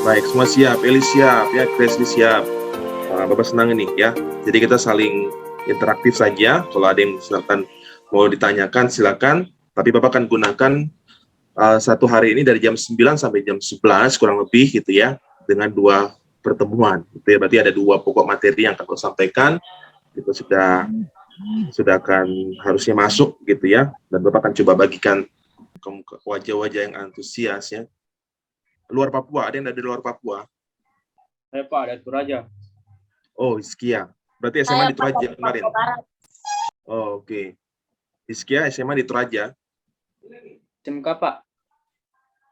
Baik, semua siap. Eli siap, ya. Kresli siap. Bapak senang ini, ya. Jadi kita saling interaktif saja. Kalau ada yang misalkan mau ditanyakan, silakan. Tapi Bapak akan gunakan satu hari ini dari jam 9 sampai jam 11, kurang lebih, gitu ya. Dengan 2 pertemuan. Gitu ya. Berarti ada 2 pokok materi yang akan Bapak sampaikan. Itu sudah akan harusnya masuk, gitu ya. Dan Bapak akan coba bagikan ke wajah-wajah yang antusias, ya. Luar Papua, ada yang dari luar Papua? Saya Pak, dari Toraja. Oh, Hizkia. Berarti SMA di Toraja kemarin. Oh, oke. Hizkia SMA di Toraja. SMK Pak.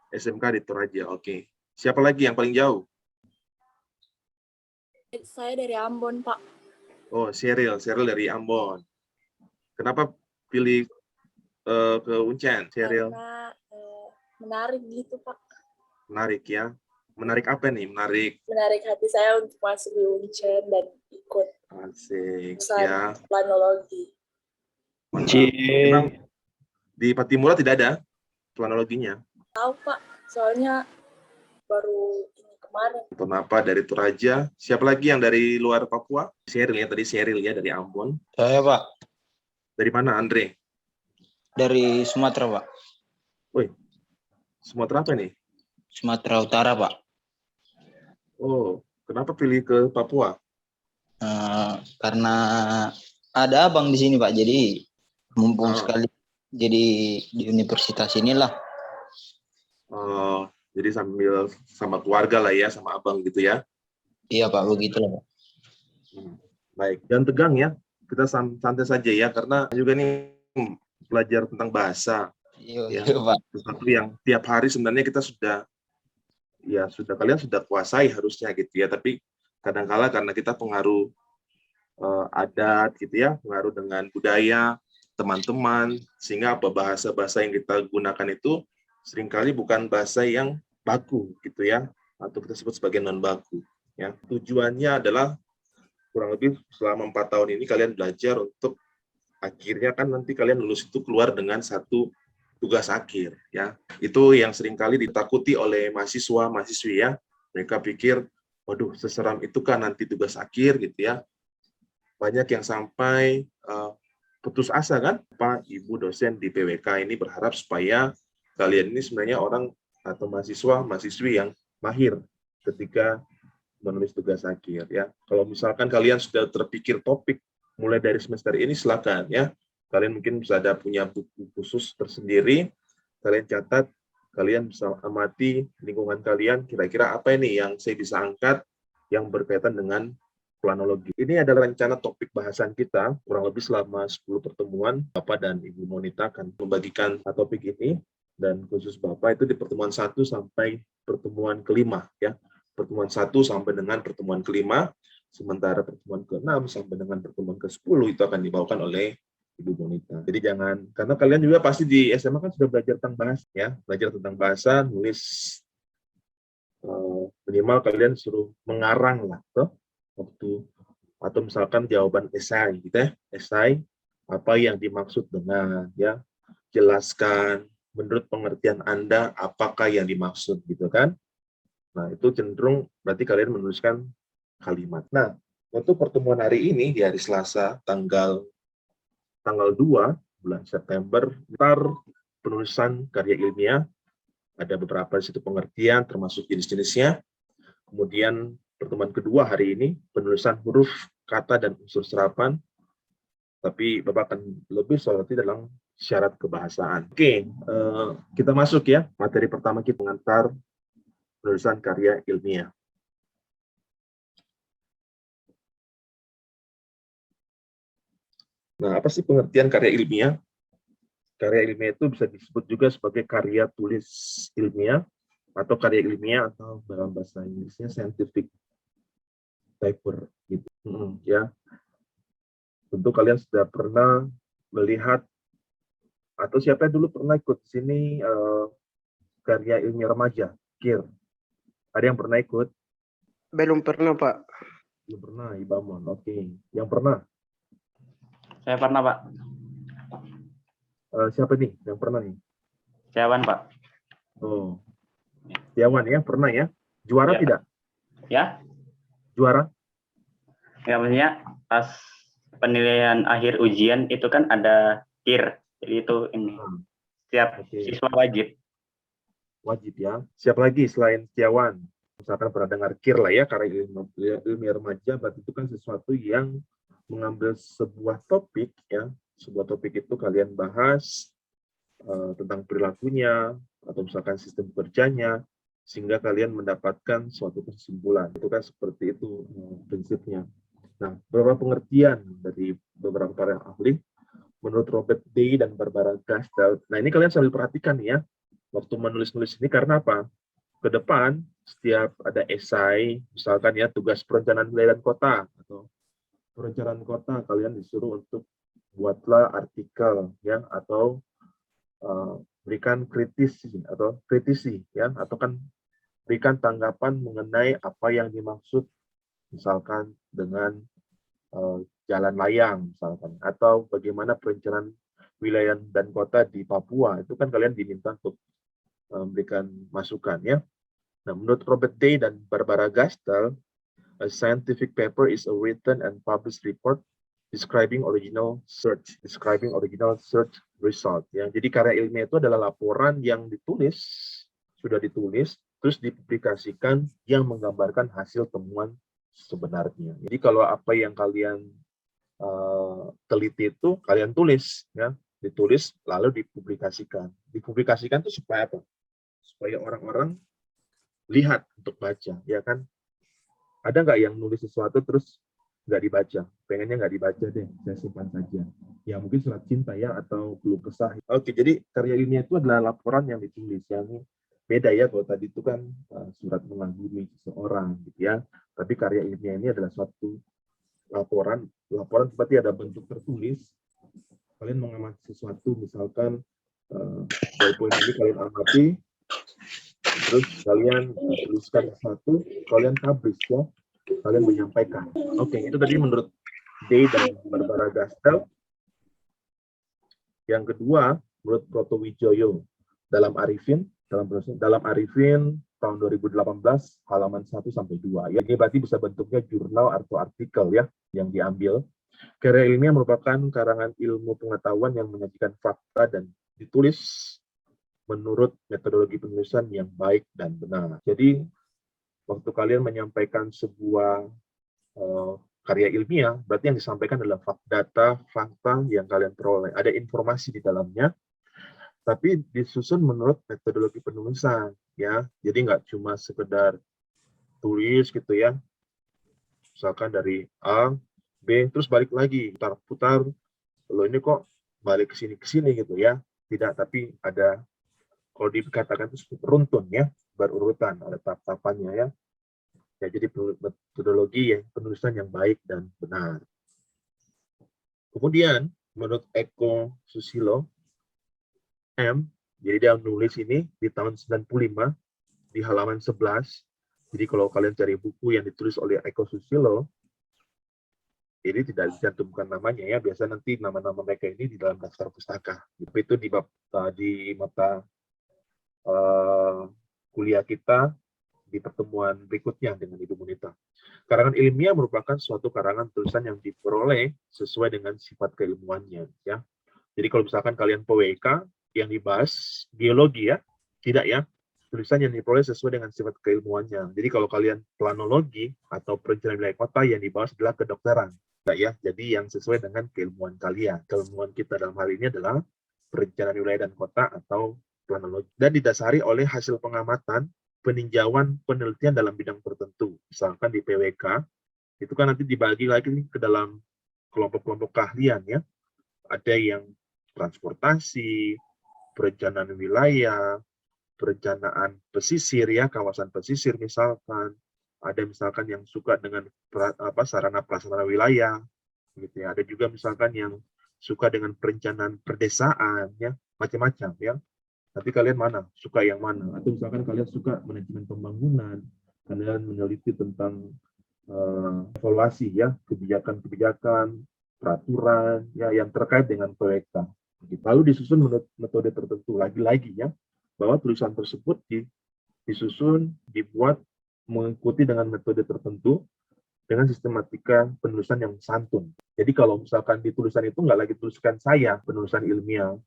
SMK di Toraja, oke. Siapa lagi yang paling jauh? Saya dari Ambon, Pak. Oh, Sheryl dari Ambon. Kenapa pilih ke Uncen, Sheryl? Karena menarik gitu, Pak. Menarik ya. Menarik apa nih? Menarik hati saya untuk masuk di Uncen dan ikut Asik jurusan ya. planologi. Memang di Patimura tidak ada planologinya. Tahu, Pak. Soalnya baru ini kemarin. Kenapa dari Toraja? Siapa lagi yang dari luar Papua? Sheryl ya, tadi Sheryl ya dari Ambon. Saya Pak. Dari mana, Andre? Dari Sumatera Pak. Woi, Sumatera apa nih? Sumatera Utara Pak. Oh, kenapa pilih ke Papua? Karena ada abang di sini Pak, jadi mumpung sekali jadi di universitas inilah. Oh, jadi sambil sama keluarga lah ya, sama abang gitu ya? Iya Pak, begitu lah Pak. Baik, jangan tegang ya, kita santai saja ya, karena juga nih belajar tentang bahasa. Iya Ya. Pak. Sesuatu yang tiap hari sebenarnya kita kalian sudah kuasai harusnya gitu ya, tapi kadang-kala karena kita pengaruh adat gitu ya, pengaruh dengan budaya teman-teman, sehingga bahasa-bahasa yang kita gunakan itu seringkali bukan bahasa yang baku gitu ya, atau kita sebut sebagai non baku ya. Tujuannya adalah kurang lebih selama 4 tahun ini kalian belajar untuk akhirnya kan nanti kalian lulus itu keluar dengan satu tugas akhir ya. Itu yang seringkali ditakuti oleh mahasiswa-mahasiswi ya. Mereka pikir, waduh seseram itu kan nanti tugas akhir gitu ya. Banyak yang sampai putus asa kan. Pak, Ibu dosen di PWK ini berharap supaya kalian ini sebenarnya orang atau mahasiswa-mahasiswi yang mahir ketika menulis tugas akhir ya. Kalau misalkan kalian sudah terpikir topik mulai dari semester ini, silakan ya. Kalian mungkin bisa ada punya buku khusus tersendiri. Kalian catat, kalian bisa amati lingkungan kalian, kira-kira apa ini yang saya bisa angkat yang berkaitan dengan planologi. Ini adalah rencana topik bahasan kita, kurang lebih selama 10 pertemuan. Bapak dan Ibu Monita akan membagikan topik ini, dan khusus Bapak itu di pertemuan 1 sampai pertemuan kelima ya. Pertemuan 1 sampai dengan pertemuan kelima, sementara pertemuan ke-6 sampai dengan pertemuan ke-10 itu akan dibawakan oleh Ibu Monita. Jadi jangan, karena kalian juga pasti di SMA kan sudah belajar tentang bahasa ya, belajar tentang bahasa, nulis minimal kalian suruh mengarang lah tuh waktu, atau misalkan jawaban esai gitu ya, esai apa yang dimaksud dengan ya, jelaskan menurut pengertian Anda apakah yang dimaksud gitu kan. Nah, itu cenderung berarti kalian menuliskan kalimat. Nah, untuk pertemuan hari ini di hari Selasa tanggal 2 bulan September, ntar penulisan karya ilmiah, ada beberapa di situ pengertian termasuk jenis-jenisnya. Kemudian pertemuan kedua hari ini penulisan huruf, kata dan unsur serapan. Tapi Bapak akan lebih soroti dalam syarat kebahasaan. Oke, kita masuk ya. Materi pertama kita mengantar penulisan karya ilmiah. Nah, apa sih pengertian karya ilmiah? Karya ilmiah itu bisa disebut juga sebagai karya tulis ilmiah atau karya ilmiah, atau dalam bahasa Inggrisnya scientific paper gitu. Ya. Tentu kalian sudah pernah melihat, atau siapa yang dulu pernah ikut sini karya ilmiah remaja, KIR? Ada yang pernah ikut? Belum pernah, Pak. Belum pernah, Ibamon. Oke. Yang pernah? Saya pernah Pak. Siapa nih yang pernah nih? Setiawan Pak. Oh, Setiawan ya, pernah ya? Juara Ya. tidak? Ya, Juara? ya maksudnya pas penilaian akhir ujian itu kan ada KIR. Jadi itu ini Hmm, setiap Oke. siswa wajib. Wajib ya. Siapa lagi selain Setiawan? Misalkan pernah dengar KIR lah ya, karya ilmiah remaja, berarti itu kan sesuatu yang mengambil sebuah topik ya, sebuah topik itu kalian bahas tentang perilakunya atau misalkan sistem kerjanya, sehingga kalian mendapatkan suatu kesimpulan. Itu kan seperti itu prinsipnya. Nah, beberapa pengertian dari beberapa para ahli menurut Robert Day dan Barbara Gastel. Nah, ini kalian sambil perhatikan ya waktu menulis-nulis ini, karena apa? Ke depan setiap ada esai, misalkan ya tugas perencanaan wilayah dan kota atau perencanaan kota, kalian disuruh untuk buatlah artikel ya, atau berikan kritisi ya, atau kan berikan tanggapan mengenai apa yang dimaksud misalkan dengan jalan layang misalkan, atau bagaimana perencanaan wilayah dan kota di Papua, itu kan kalian diminta untuk memberikan masukan ya. Nah, menurut Robert Day dan Barbara Gastel, a scientific paper is a written and published report describing original search result ya. Jadi karya ilmiah itu adalah laporan yang sudah ditulis terus dipublikasikan yang menggambarkan hasil temuan sebenarnya. Jadi kalau apa yang kalian teliti itu kalian tulis ya, ditulis lalu dipublikasikan. Dipublikasikan itu supaya apa? Supaya orang-orang lihat untuk baca, ya kan? Ada nggak yang nulis sesuatu terus nggak dibaca? Pengennya nggak dibaca deh, saya simpan saja. Ya mungkin surat cinta ya, atau keluh kesah. Oke, jadi karya ilmiah itu adalah laporan yang ditulis. Yang beda ya, kalau tadi itu kan surat mengagumi seseorang gitu ya. Tapi karya ilmiah ini adalah suatu laporan seperti ada bentuk tertulis. Kalian mengamati sesuatu, misalkan poin ini kalian amati, terus kalian tuliskan sesuatu, kalian publish ya, kalian menyampaikan. Oke, itu tadi menurut Day dan Barbara Gastel. Yang kedua, menurut Proto Wijoyo dalam Arifin tahun 2018 halaman 1 sampai 2 ya. Ini berarti bisa bentuknya jurnal atau artikel ya yang diambil. Karya ilmiah merupakan karangan ilmu pengetahuan yang menyajikan fakta dan ditulis menurut metodologi penulisan yang baik dan benar. Jadi waktu kalian menyampaikan sebuah karya ilmiah, berarti yang disampaikan adalah data, fakta yang kalian peroleh. Ada informasi di dalamnya, tapi disusun menurut metodologi penulisan ya. Jadi nggak cuma sekedar tulis gitu ya, misalkan dari A, B, terus balik lagi, putar-putar, lo ini kok balik ke sini gitu ya. Tidak, tapi ada, kalau dikatakan itu runtun ya, berurutan, ada tahap-tahapannya ya. Ya, jadi metodologi penulisan yang baik dan benar. Kemudian, menurut Eko Susilo M, jadi dia nulis ini di tahun 95, di halaman 11. Jadi kalau kalian cari buku yang ditulis oleh Eko Susilo, ini tidak dicantumkan namanya ya, biasa nanti nama-nama mereka ini di dalam daftar pustaka. Itu di mata kuliah kita di pertemuan berikutnya dengan Ibu Munita. Karangan ilmiah merupakan suatu karangan tulisan yang diperoleh sesuai dengan sifat keilmuannya ya. Jadi kalau misalkan kalian PWK yang dibahas geologi ya, tidak ya, tulisan yang diperoleh sesuai dengan sifat keilmuannya. Jadi kalau kalian planologi atau perencanaan wilayah kota, yang dibahas adalah kedokteran. Nah, ya, jadi yang sesuai dengan keilmuan kalian. Keilmuan kita dalam hal ini adalah perencanaan wilayah dan kota atau planologi. Dan didasari oleh hasil pengamatan, peninjauan, penelitian dalam bidang tertentu. Misalkan di PWK, itu kan nanti dibagi lagi ke dalam kelompok-kelompok keahlian ya. Ada yang transportasi, perencanaan wilayah, perencanaan pesisir ya, kawasan pesisir misalkan. Ada misalkan yang suka dengan sarana prasarana wilayah gitu ya. Ada juga misalkan yang suka dengan perencanaan perdesaan ya, macam-macam ya. Nanti kalian mana? Suka yang mana? Atau misalkan kalian suka manajemen pembangunan, kalian meneliti tentang evaluasi ya, kebijakan-kebijakan, peraturan ya yang terkait dengan PWK. Lalu disusun menurut metode tertentu lagi-lagi ya, bahwa tulisan tersebut disusun, dibuat mengikuti dengan metode tertentu dengan sistematika penulisan yang santun. Jadi kalau misalkan di tulisan itu nggak lagi tuliskan saya, penulisan ilmiah.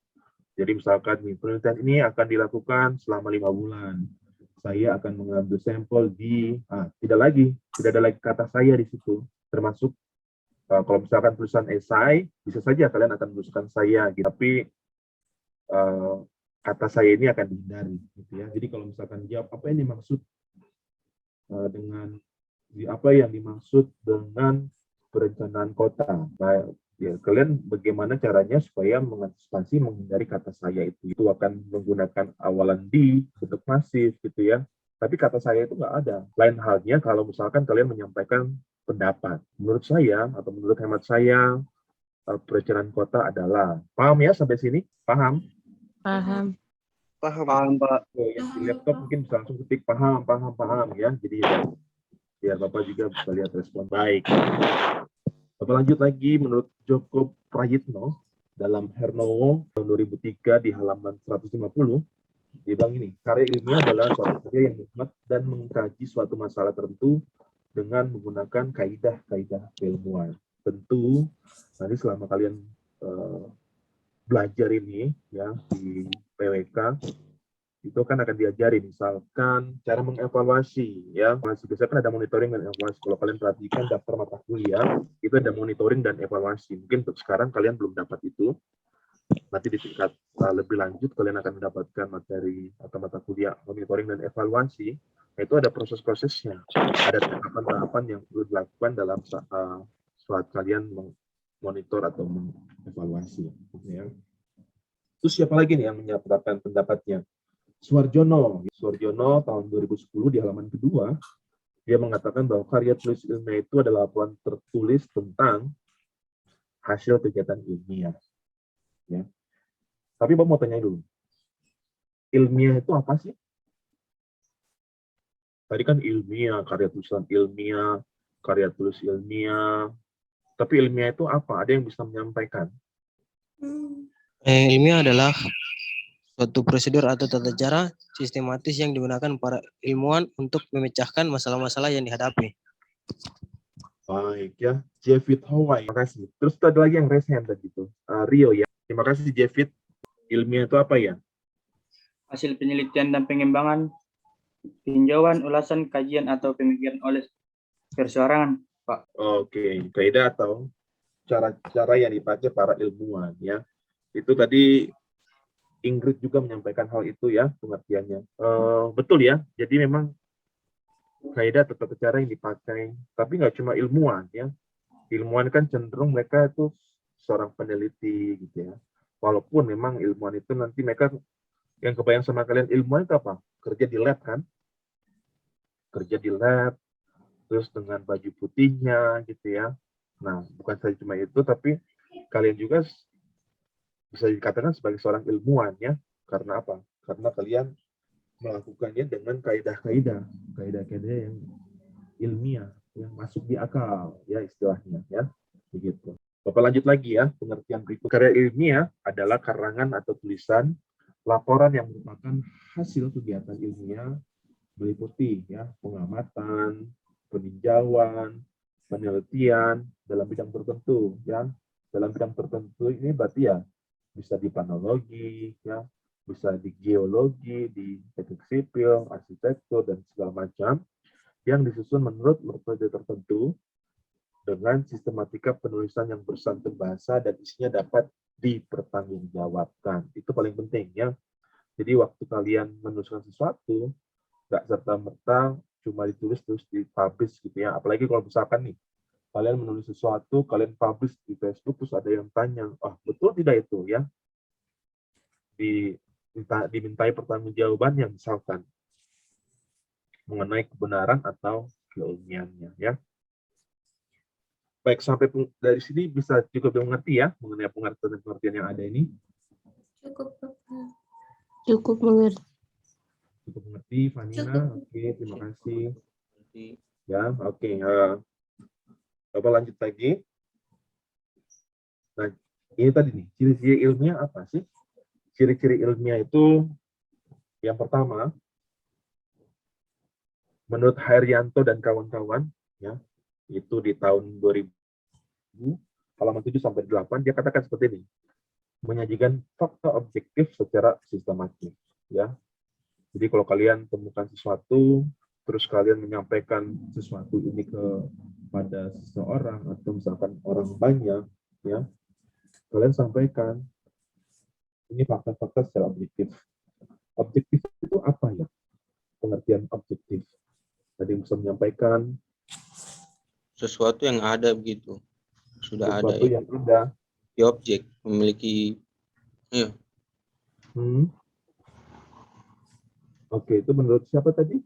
Jadi misalkan nih, penelitian ini akan dilakukan selama 5 bulan. Saya akan mengambil sampel tidak ada lagi kata saya di situ. Termasuk kalau misalkan tulisan esai, bisa saja kalian akan menuliskan saya, gitu. Tapi kata saya ini akan dihindari, gitu ya. Jadi kalau misalkan jawab apa yang dimaksud dengan perencanaan kota. Nah, ya, kalian bagaimana caranya supaya mengantisipasi menghindari kata saya itu akan menggunakan awalan di bentuk pasif gitu ya. Tapi kata saya itu nggak ada. Lain halnya kalau misalkan kalian menyampaikan pendapat. Menurut saya atau menurut hemat saya perencanaan kota adalah, paham ya sampai sini? Paham? Paham. Paham, Pak. Oh, yang di laptop mungkin bisa langsung ketik paham ya. Jadi biar Bapak juga bisa lihat respon baik. Bapak lanjut lagi, menurut Joko Prayitno dalam Hernowo tahun 2003 di halaman 150, dia bilang ini, karya ilmiah adalah suatu karya yang menghemat dan mengkaji suatu masalah tertentu dengan menggunakan kaidah-kaidah keilmuan. Tentu nanti selama kalian belajar ini ya di PWK itu kan akan diajari misalkan cara mengevaluasi ya, masih biasa kan ada monitoring dan evaluasi. Kalau kalian perhatikan daftar mata kuliah itu ada monitoring dan evaluasi. Mungkin untuk sekarang kalian belum dapat itu, nanti di tingkat lebih lanjut kalian akan mendapatkan materi atau mata kuliah monitoring dan evaluasi. Nah, itu ada proses-prosesnya, ada tahapan-tahapan yang perlu dilakukan dalam saat kalian memonitor atau mengevaluasi ya. Terus siapa lagi nih yang menyatakan pendapatnya? Suarjono tahun 2010 di halaman kedua, dia mengatakan bahwa karya tulis ilmiah itu adalah laporan tertulis tentang hasil kegiatan ilmiah. Ya. Tapi Bapak mau tanya dulu, ilmiah itu apa sih? Tadi kan ilmiah, karya tulisan ilmiah, karya tulis ilmiah. Tapi ilmiah itu apa? Ada yang bisa menyampaikan? Ilmiah adalah suatu prosedur atau tata cara sistematis yang digunakan para ilmuwan untuk memecahkan masalah-masalah yang dihadapi. Baik ya, Jevit Hawaii, terima kasih. Terus ada lagi yang raise hand tadi itu, Rio ya. Terima kasih Jevit. Ilmiah itu apa ya? Hasil penelitian dan pengembangan, tinjauan, ulasan, kajian, atau pemikiran oleh perseorangan, Pak. Oke, kaidah atau cara-cara yang dipakai para ilmuwan ya. Itu tadi Ingrid juga menyampaikan hal itu ya, pengertiannya. Betul ya, jadi memang kaidah atau tata cara yang dipakai, tapi nggak cuma ilmuwan ya. Ilmuwan kan cenderung mereka itu seorang peneliti gitu ya. Walaupun memang ilmuwan itu nanti mereka yang kebayang sama kalian, ilmuwan itu apa? Kerja di lab kan? Kerja di lab, terus dengan baju putihnya gitu ya. Nah, bukan saja cuma itu, tapi kalian juga bisa dikatakan sebagai seorang ilmuwan ya. Karena apa? Karena kalian melakukannya dengan kaidah-kaidah yang ilmiah, yang masuk di akal ya istilahnya ya. Begitu. Bapak lanjut lagi ya, pengertian berikut. Karya ilmiah adalah karangan atau tulisan laporan yang merupakan hasil kegiatan ilmiah meliputi ya pengamatan, peninjauan, penelitian dalam bidang tertentu ya. Dalam bidang tertentu ini berarti ya bisa di planologi, ya, bisa di geologi, di teknik sipil, arsitektur, dan segala macam, yang disusun menurut metode tertentu dengan sistematika penulisan yang bersantun bahasa dan isinya dapat dipertanggungjawabkan. Itu paling penting ya. Jadi waktu kalian menuliskan sesuatu, nggak serta-merta cuma ditulis terus dipublish gitu ya. Apalagi kalau misalkan nih, kalian menulis sesuatu, kalian publish di Facebook, terus ada yang tanya, betul tidak itu ya? Dimintai pertanggungjawaban yang misalkan mengenai kebenaran atau keilmiannya ya. Baik, sampai dari sini bisa juga mengerti ya mengenai pengertian yang ada ini. Cukup mengerti. Cukup mengerti, Vanina. Oke, terima kasih. Ya, oke. Coba lanjut lagi. Nah, ini tadi nih, ciri-ciri ilmiah apa sih? Ciri-ciri ilmiah itu yang pertama, Menurut Hairyanto dan kawan-kawan, ya, itu di tahun 2000, halaman 7 sampai 8, dia katakan seperti ini. Menyajikan fakta objektif secara sistematis, ya. Jadi kalau kalian temukan sesuatu, terus kalian menyampaikan sesuatu ini kepada seseorang atau misalkan orang banyak, ya, kalian sampaikan ini fakta-fakta secara objektif. Objektif itu apa ya? Pengertian objektif. Tadi bisa menyampaikan Sesuatu yang ada begitu. Sudah ada sesuatu ya. yang ada. Di objek memiliki ya. Oke, itu menurut siapa tadi?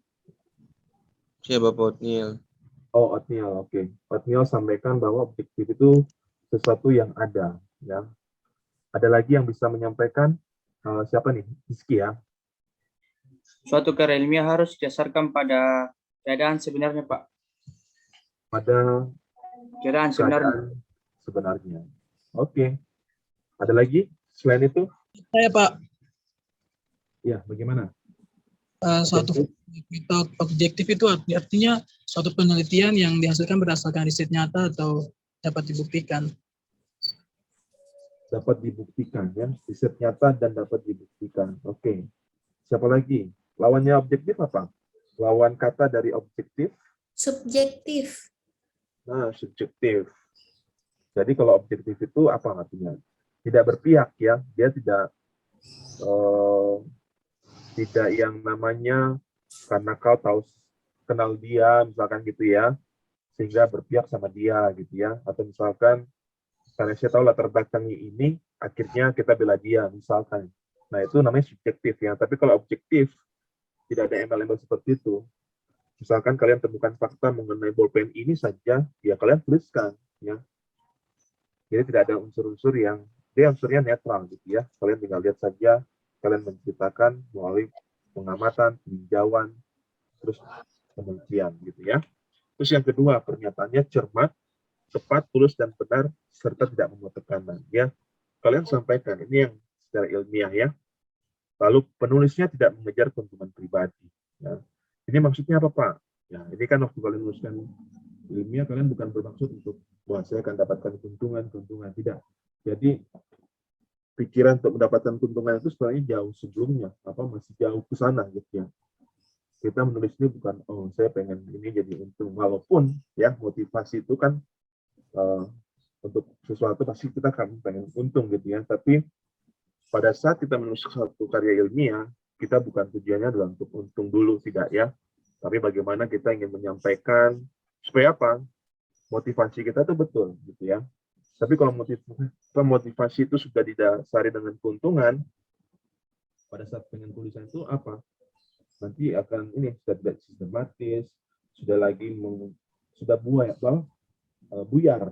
Siapa Pak Otniel? Oh, Othniel, oke. Othniel sampaikan bahwa objektif itu sesuatu yang ada, ya. Ada lagi yang bisa menyampaikan siapa nih? Rizky ya. Suatu karya ilmiah harus didasarkan pada keadaan sebenarnya, Pak. Pada Keadaan sebenarnya. keadaan sebenarnya. Oke. Ada lagi selain itu? Saya Pak, Ya, bagaimana? suatu metode objektif itu artinya suatu penelitian yang dihasilkan berdasarkan riset nyata atau dapat dibuktikan. Dapat dibuktikan, ya. Riset nyata dan dapat dibuktikan. Oke. Siapa lagi? Lawannya objektif apa? Lawan kata dari objektif? Subjektif. Nah, subjektif. Jadi kalau objektif itu apa artinya? Tidak berpihak, ya. Dia tidak yang namanya karena kau tahu kenal dia, misalkan gitu ya, sehingga berpihak sama dia gitu ya. Atau misalkan karena saya tahu latar belakangnya ini, akhirnya kita bela dia, misalkan. Nah, itu namanya subjektif ya. Tapi kalau objektif, tidak ada embel-embel seperti itu. Misalkan kalian temukan fakta mengenai bolpen ini saja, ya kalian tuliskan, ya. Jadi tidak ada unsur-unsur yang, dia unsurnya netral gitu ya. Kalian tinggal lihat saja, kalian menceritakan melalui pengamatan, peninjauan, terus penelitian gitu ya. Terus yang kedua, pernyataannya cermat, tepat, tulus, dan benar, serta tidak memuat tekanan. Ya, kalian sampaikan, ini yang secara ilmiah ya. Lalu penulisnya tidak mengejar keuntungan pribadi. Ya. Ini maksudnya apa, Pak? Ya, ini kan waktu kalian menuliskan ilmiah, kalian bukan bermaksud untuk, wah saya akan dapatkan keuntungan, tidak. Jadi, pikiran untuk mendapatkan keuntungan itu sebenarnya jauh sebelumnya, masih jauh ke sana gitu ya. Kita menulis ini bukan, oh saya pengen ini jadi untung, walaupun ya motivasi itu kan untuk sesuatu pasti kita kan pengen untung gitu ya, tapi pada saat kita menulis suatu karya ilmiah, kita bukan tujuannya adalah untuk untung dulu, tidak ya, tapi bagaimana kita ingin menyampaikan supaya apa? Motivasi kita itu betul gitu ya. Tapi kalau motivasi itu sudah didasari dengan keuntungan, pada saat pengen tulisan itu apa? Nanti akan ini sudah tidak sistematis, sudah buyar,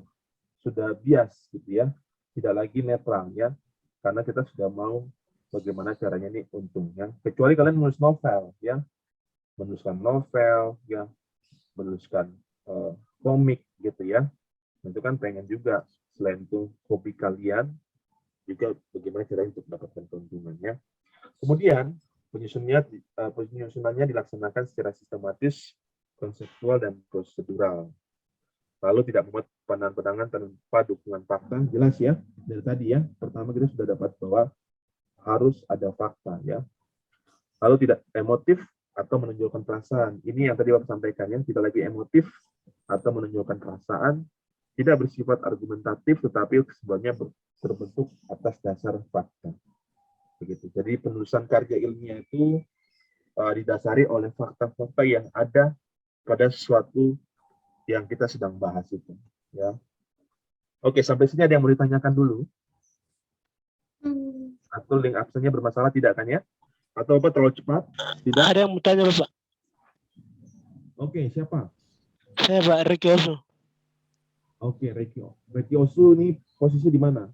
sudah bias gitu ya, tidak lagi netral ya, karena kita sudah mau bagaimana caranya ini untung ya. Kecuali kalian menulis novel ya, menuliskan novel ya, menuliskan komik gitu ya, itu kan pengen juga. Selain itu hobi kalian juga bagaimana caranya untuk mendapatkan keuntungannya. Kemudian penyusunannya dilaksanakan secara sistematis, konseptual dan prosedural. Lalu tidak memuat pandangan-pandangan tanpa dukungan fakta. Jelas ya dari tadi ya. Pertama kita sudah dapat bahwa harus ada fakta ya. Lalu tidak emotif atau menunjukkan perasaan. Ini yang tadi Bapak sampaikan ya. Tidak lagi emotif atau menunjukkan perasaan. Tidak bersifat argumentatif, tetapi sebenarnya terbentuk atas dasar fakta. Begitu. Jadi penulisan karya ilmiah itu didasari oleh fakta-fakta yang ada pada sesuatu yang kita sedang bahas itu. Ya. Oke, sampai sini ada yang mau ditanyakan dulu? Atau link absennya bermasalah tidak kan ya? Atau apa terlalu cepat? Tidak. Ada yang mau tanya Bapak. Oke, siapa? Saya Pak Riki Osu. Oke, Reki Osu ini posisi di mana?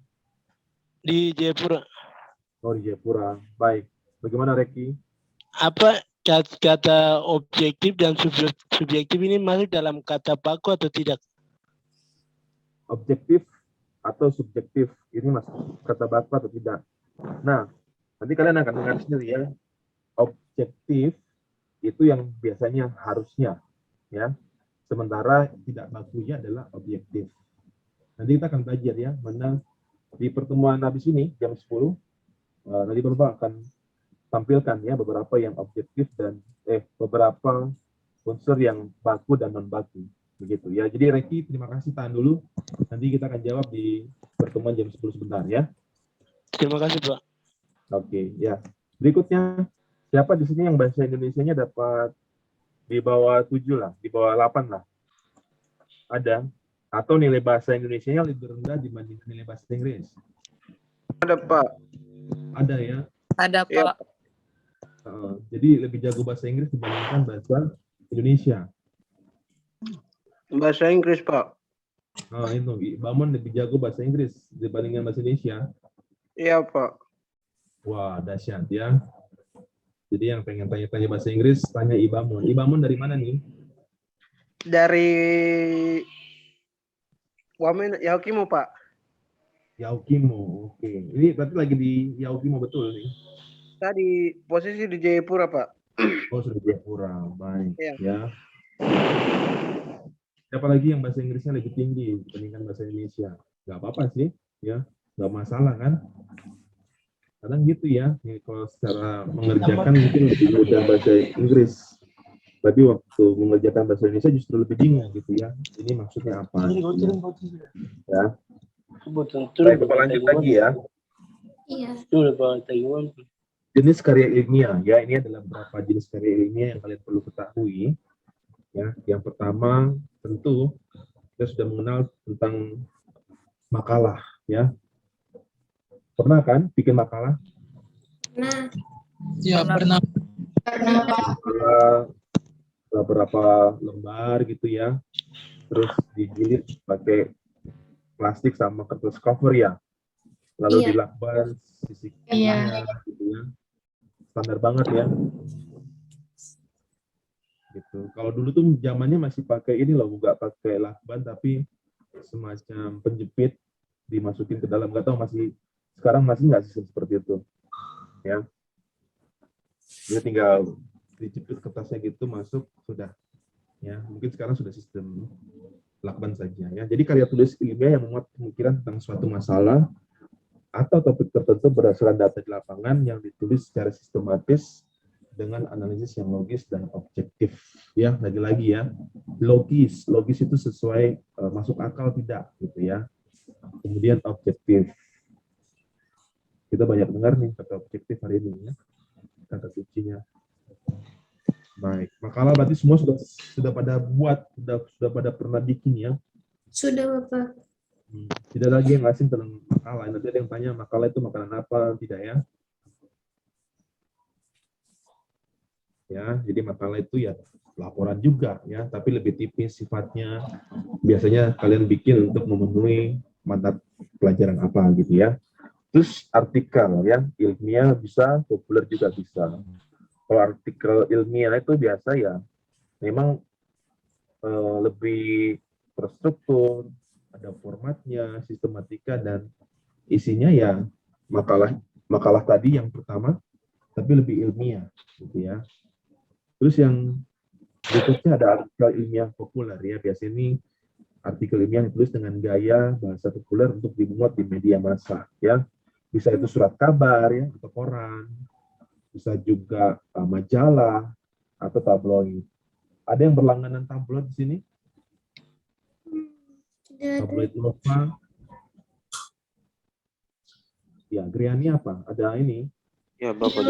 Di Jayapura. Oh, di Jayapura. Baik. Bagaimana Reki? Apa kata objektif dan subjektif ini masuk dalam kata baku atau tidak? Objektif atau subjektif ini masuk kata baku atau tidak? Nah, nanti kalian akan dengar sendiri ya. Objektif itu yang biasanya harusnya, ya. Sementara tidak bakunya adalah objektif. Nanti kita akan belajar ya, mana di pertemuan habis ini jam 10, nanti Bapak akan tampilkan ya beberapa yang objektif dan beberapa unsur yang baku dan non baku. Begitu ya. Jadi Reki, terima kasih, tahan dulu. Nanti kita akan jawab di pertemuan jam 10 sebentar ya. Terima kasih, Pak. Oke, ya. Berikutnya, siapa di sini yang bahasa Indonesianya dapat di bawah 7 lah, di bawah 8 lah? Ada? Atau nilai bahasa Indonesianya lebih rendah dibandingkan nilai bahasa Inggris? Ada Pak. Ada ya. Ada, Iya. Pak. Jadi lebih jago bahasa Inggris dibandingkan bahasa Indonesia. Bahasa Inggris Pak. Itu, Bamon lebih jago bahasa Inggris dibandingkan bahasa Indonesia. Iya Pak. Wah, dahsyat ya. Jadi yang pengen tanya-tanya bahasa Inggris, tanya Ibamon. Ibamon dari mana nih? Dari Wamen Yaukimo Pak. Yaukimo, oke. Ini berarti lagi di Yaukimo betul nih? Tadi posisi di Jayapura Pak. Oh, sudah Jayapura, baik. Iya. Ya. Siapa lagi yang bahasa Inggrisnya lebih tinggi dibandingkan bahasa Indonesia? Gak apa-apa sih, ya. Gak masalah kan? Kadang gitu ya, kalau secara mengerjakan mungkin lebih mudah bahasa Inggris. Tapi waktu mengerjakan bahasa Indonesia justru lebih bingung gitu ya. Ini maksudnya apa? Gitu ya. Baik, Bapak lanjut lagi ya. Iya. Jenis karya ilmiah, ya ini adalah beberapa jenis karya ilmiah yang kalian perlu ketahui. Ya, yang pertama tentu kita sudah mengenal tentang makalah, ya. Pernah kan bikin makalah? Nah, Ya, pernah. Beberapa lembar gitu ya, terus dijilid pakai plastik sama kertas cover ya, lalu Iya. dilakban sisi kirinya gitu ya, standar banget ya. Gitu. Kalau dulu tuh zamannya masih pakai ini loh, nggak pakai lakban tapi semacam penjepit dimasukin ke dalam, nggak tahu masih sekarang masih nggak sih seperti itu ya. Dia tinggal dijepit kertasnya gitu masuk sudah ya. Mungkin sekarang sudah sistem lakban saja ya. Jadi karya tulis ilmiah yang memuat pemikiran tentang suatu masalah atau topik tertentu berdasarkan data di lapangan yang ditulis secara sistematis dengan analisis yang logis dan objektif ya. Lagi-lagi ya, logis itu sesuai masuk akal tidak gitu ya. Kemudian objektif, kita banyak dengar nih kata objektif hari ini ya, kata kuncinya. Baik, makalah berarti semua sudah pada buat, sudah pada pernah bikin ya. sudah Bapak. Tidak lagi yang asing tentang makalah. Nanti ada yang tanya makalah itu makanan apa, tidak ya? Ya, jadi makalah itu ya laporan juga ya, tapi lebih tipis sifatnya. Biasanya kalian bikin untuk memenuhi mata pelajaran apa gitu ya. Terus artikel ya, ilmiah bisa, populer juga bisa. Kalau artikel ilmiah itu biasa ya, memang lebih terstruktur, ada formatnya, sistematika, dan isinya ya makalah tadi yang pertama, tapi lebih ilmiah gitu ya. Terus yang berikutnya ada artikel ilmiah populer ya. Biasanya ini artikel ilmiah ditulis dengan gaya bahasa populer untuk dimuat di media massa ya. Bisa itu surat kabar ya, atau koran, bisa juga majalah atau tabloid. Ada yang berlangganan tabloid di sini? Tabloid Nova. Ya, Griani apa? Ada ini? Ya, Bapak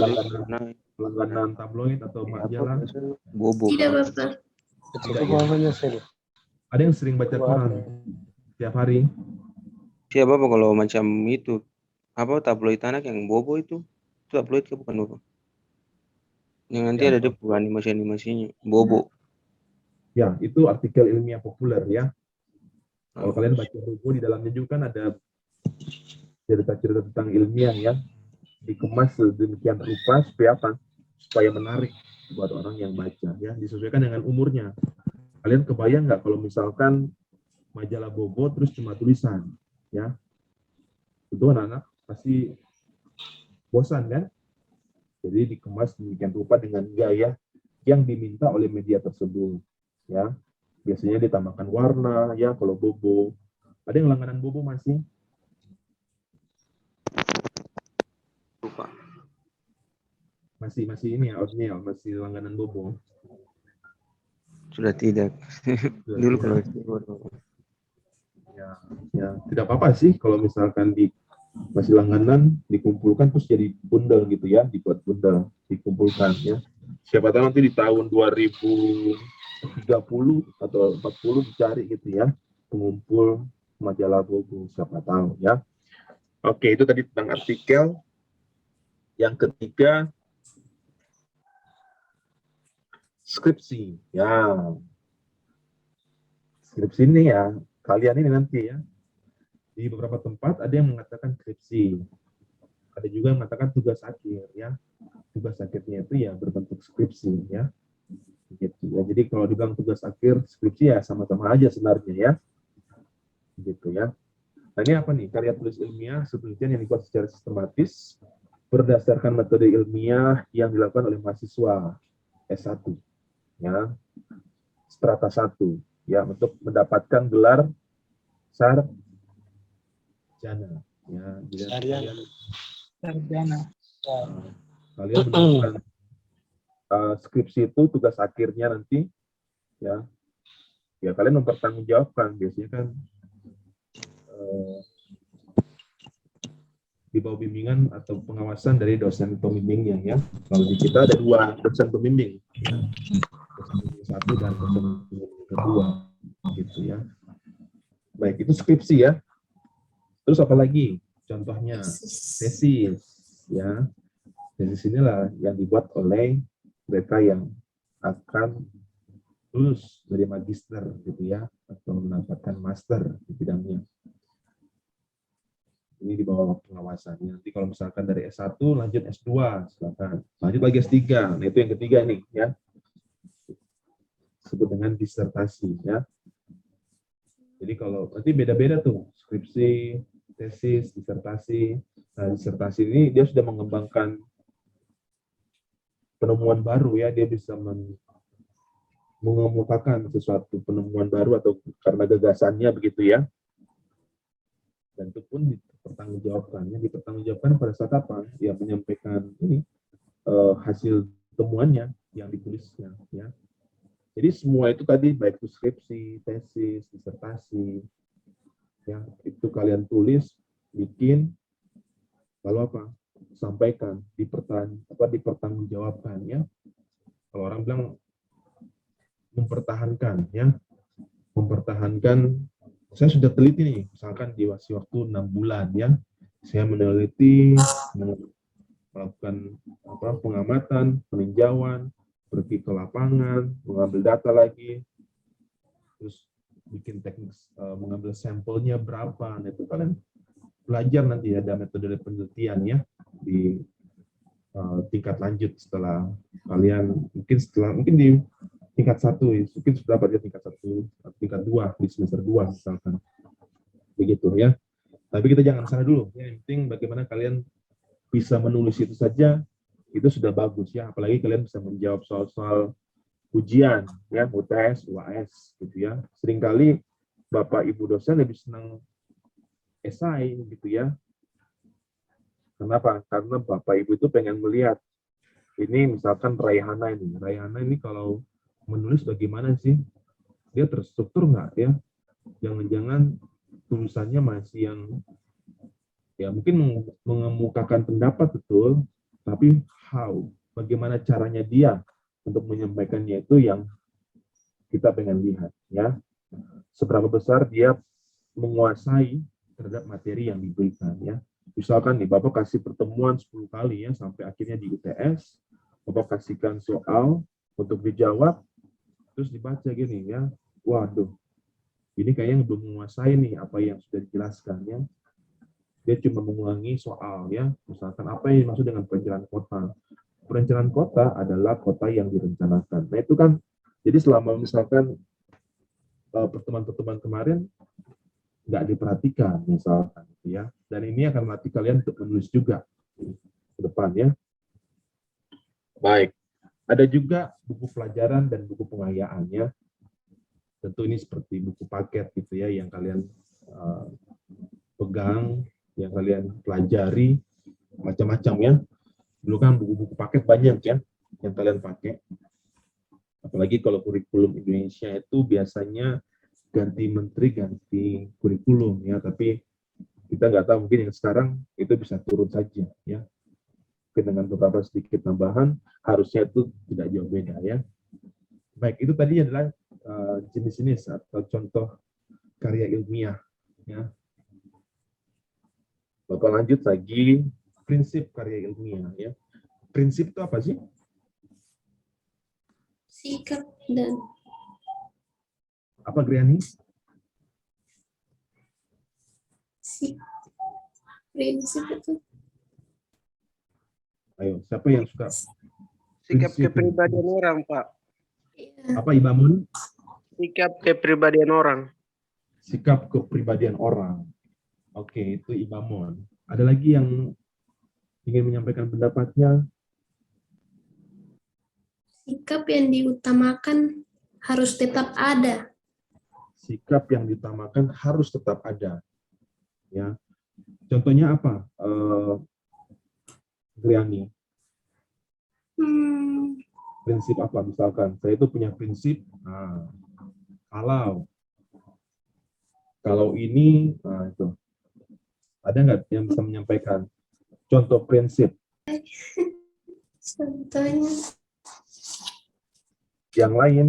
langganan tabloid atau majalah? Bobo. Tidak Bapak. Ada yang sering baca koran tiap hari? Siapa Bapak kalau macam itu? Apa tabloid anak yang bobo itu tabloid ke bukan Bapak? Yang nanti ada dia animasinya bobo. Ya, itu artikel ilmiah populer ya. Kalau kalian baca buku di dalamnya juga kan ada cerita-cerita tentang ilmiah ya, dikemas sedemikian rupa supaya apa? Supaya menarik buat orang yang baca ya, disesuaikan dengan umurnya. Kalian kebayang nggak kalau misalkan majalah bobo terus cuma tulisan ya? Itu anak-anak pasti bosan kan? Jadi dikemas demikian rupa dengan gaya yang diminta oleh media tersebut. Ya, biasanya ditambahkan warna. Ya, kalau bobo. Ada yang langganan bobo masih? Lupa. Masih ini ya, Osniel, masih langganan bobo. Sudah tidak. Sudah Dulu tidak. kalau Ya, tidak apa-apa sih kalau misalkan masih langganan dikumpulkan terus jadi bundel gitu ya, dibuat bundel, dikumpulkan ya. Siapa tahu nanti di tahun 2030 atau 40 dicari gitu ya, pengumpul majalah bobo, siapa tahu ya. Oke, itu tadi tentang artikel. Yang ketiga, skripsi. Ya, skripsi ini ya, kalian ini nanti ya, di beberapa tempat ada yang mengatakan skripsi, ada juga yang mengatakan tugas akhir ya. Tugas akhirnya itu ya berbentuk skripsi ya. Gitu ya. Jadi kalau dibilang tugas akhir skripsi ya sama-sama aja sebenarnya ya. Gitu ya. Nah, ini apa nih? Karya tulis ilmiah, penelitian yang dibuat secara sistematis berdasarkan metode ilmiah yang dilakukan oleh mahasiswa S1 ya. Strata 1 ya, untuk mendapatkan gelar sarjana ya. Sarjana. Kalian melakukan skripsi itu tugas akhirnya nanti ya kalian mempertanggungjawabkan, biasanya kan di bawah bimbingan atau pengawasan dari dosen pembimbingnya ya. Kalau di kita ada 2 dosen pembimbing ya. Dosen pembimbing 1 dan dosen pembimbing kedua gitu ya. Baik, itu skripsi ya. Terus apa lagi? Contohnya tesis ya. Tesis inilah yang dibuat oleh mereka yang akan lulus dari magister gitu ya, atau mendapatkan master di bidangnya. Ini di bawah pengawasannya. Nanti kalau misalkan dari S1 lanjut S2, silakan. Lanjut lagi S3. Nah, itu yang ketiga nih ya. Disebut dengan disertasi ya. Jadi kalau nanti beda-beda tuh, skripsi, tesis, disertasi. Nah, disertasi ini dia sudah mengembangkan penemuan baru ya, dia bisa mengemukakan sesuatu penemuan baru atau karena gagasannya begitu ya. Dan itu pun dipertanggungjawabkan pada saat apa? Ya, menyampaikan ini hasil temuannya yang ditulisnya ya. Jadi semua itu tadi, baik itu skripsi, tesis, disertasi ya, itu kalian tulis, bikin, lalu apa? Sampaikan, dipertanggungjawabkan ya. Kalau orang bilang mempertahankan ya, mempertahankan. Saya sudah teliti nih, misalkan di waktu 6 bulan ya, saya meneliti, melakukan pengamatan, peninjauan, pergi ke lapangan, mengambil data lagi, terus bikin teknik, mengambil sampelnya berapa. Nah, itu kalian belajar nanti ada metode penelitian ya di tingkat lanjut setelah kalian mungkin di tingkat 1, mungkin sudah pada tingkat 1, tingkat 2 di semester 2 misalkan begitu ya. Tapi kita jangan sana dulu ya, yang penting bagaimana kalian bisa menulis itu saja, itu sudah bagus ya. Apalagi kalian bisa menjawab soal-soal ujian ya, UTS, UAS gitu ya. Seringkali Bapak Ibu dosen lebih senang esai gitu ya. Kenapa? Karena Bapak Ibu itu pengen melihat ini, misalkan Raihana ini kalau menulis bagaimana sih? Dia terstruktur nggak ya? Jangan-jangan tulisannya masih yang ya mungkin mengemukakan pendapat betul, tapi bagaimana caranya dia untuk menyampaikannya itu yang kita pengen lihat ya. Seberapa besar dia menguasai terhadap materi yang diberikan ya. Misalkan nih, Bapak kasih pertemuan 10 kali ya, sampai akhirnya di UTS, Bapak kasihkan soal untuk dijawab, terus dibaca gini ya, waduh, ini kayaknya belum menguasai nih apa yang sudah dijelaskan ya. Dia cuma mengulangi soal ya, misalkan apa yang dimaksud dengan perencanaan kota. Perencanaan kota adalah kota yang direncanakan. Nah itu kan, jadi selama misalkan pertemuan-pertemuan kemarin nggak diperhatikan misalkan ya, dan ini akan melatih kalian untuk menulis juga ke depan ya. Baik, Ada juga buku pelajaran dan buku pengayaan ya. Tentu ini seperti buku paket gitu ya yang kalian pegang, yang kalian pelajari, macam-macam ya. Dulu kan buku-buku paket banyak ya yang kalian pakai. Apalagi kalau kurikulum Indonesia itu biasanya ganti menteri, ganti kurikulum ya. Tapi kita nggak tahu, mungkin yang sekarang itu bisa turun saja ya. Mungkin dengan beberapa sedikit tambahan, harusnya itu tidak jauh beda ya. Baik, itu tadi adalah jenis-jenis atau contoh karya ilmiah ya. Bapak lanjut lagi, prinsip karya ilmiah ya. Prinsip itu apa sih? Sikap dan Apa, Griani? prinsip itu Ayo, siapa yang suka? Sikap Prinsip. kepribadian orang, Pak. Apa, Ibamun? Sikap kepribadian orang. Sikap kepribadian orang. Oke, itu Ibamon. Ada lagi yang ingin menyampaikan pendapatnya? sikap yang diutamakan harus tetap ada. Sikap yang diutamakan harus tetap ada. Ya, contohnya apa, Griani? Prinsip apa? Misalkan saya itu punya prinsip. Nah, kalau ini, nah itu. Ada nggak yang bisa menyampaikan contoh prinsip? Contohnya Yang lain?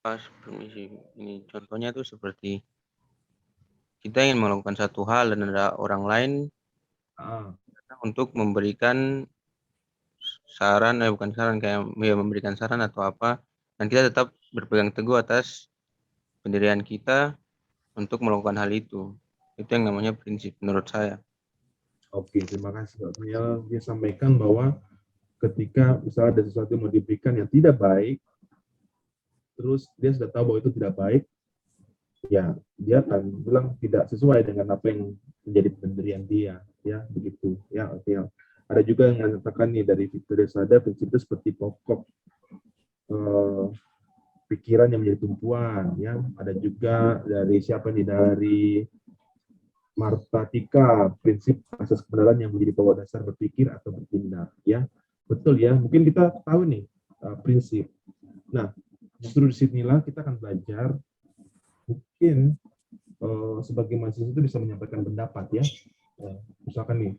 Pas permisi, ini contohnya tuh seperti kita ingin melakukan satu hal dan ada orang lain untuk memberikan saran, bukan saran, kayak ya, memberikan saran atau apa, dan kita tetap berpegang teguh atas pendirian kita untuk melakukan hal itu. Itu yang namanya prinsip menurut saya. Oke, terima kasih. Dia sampaikan bahwa ketika misalnya ada sesuatu yang mau diberikan yang tidak baik, terus dia sudah tahu bahwa itu tidak baik, ya dia akan bilang tidak sesuai dengan apa yang menjadi pendirian dia, ya begitu. Ya, oke. Ada juga yang mengatakan nih dari Victoria Sada, prinsip itu seperti pokok pikiran yang menjadi tumpuan, ya. Ada juga dari siapa nih, dari Marta Tika, prinsip asas kebenaran yang menjadi pokok dasar berpikir atau bertindak, ya. Betul ya, mungkin kita tahu nih prinsip. Nah, justru disinilah kita akan belajar mungkin sebagai mahasiswa itu bisa menyampaikan pendapat ya. Misalkan nih,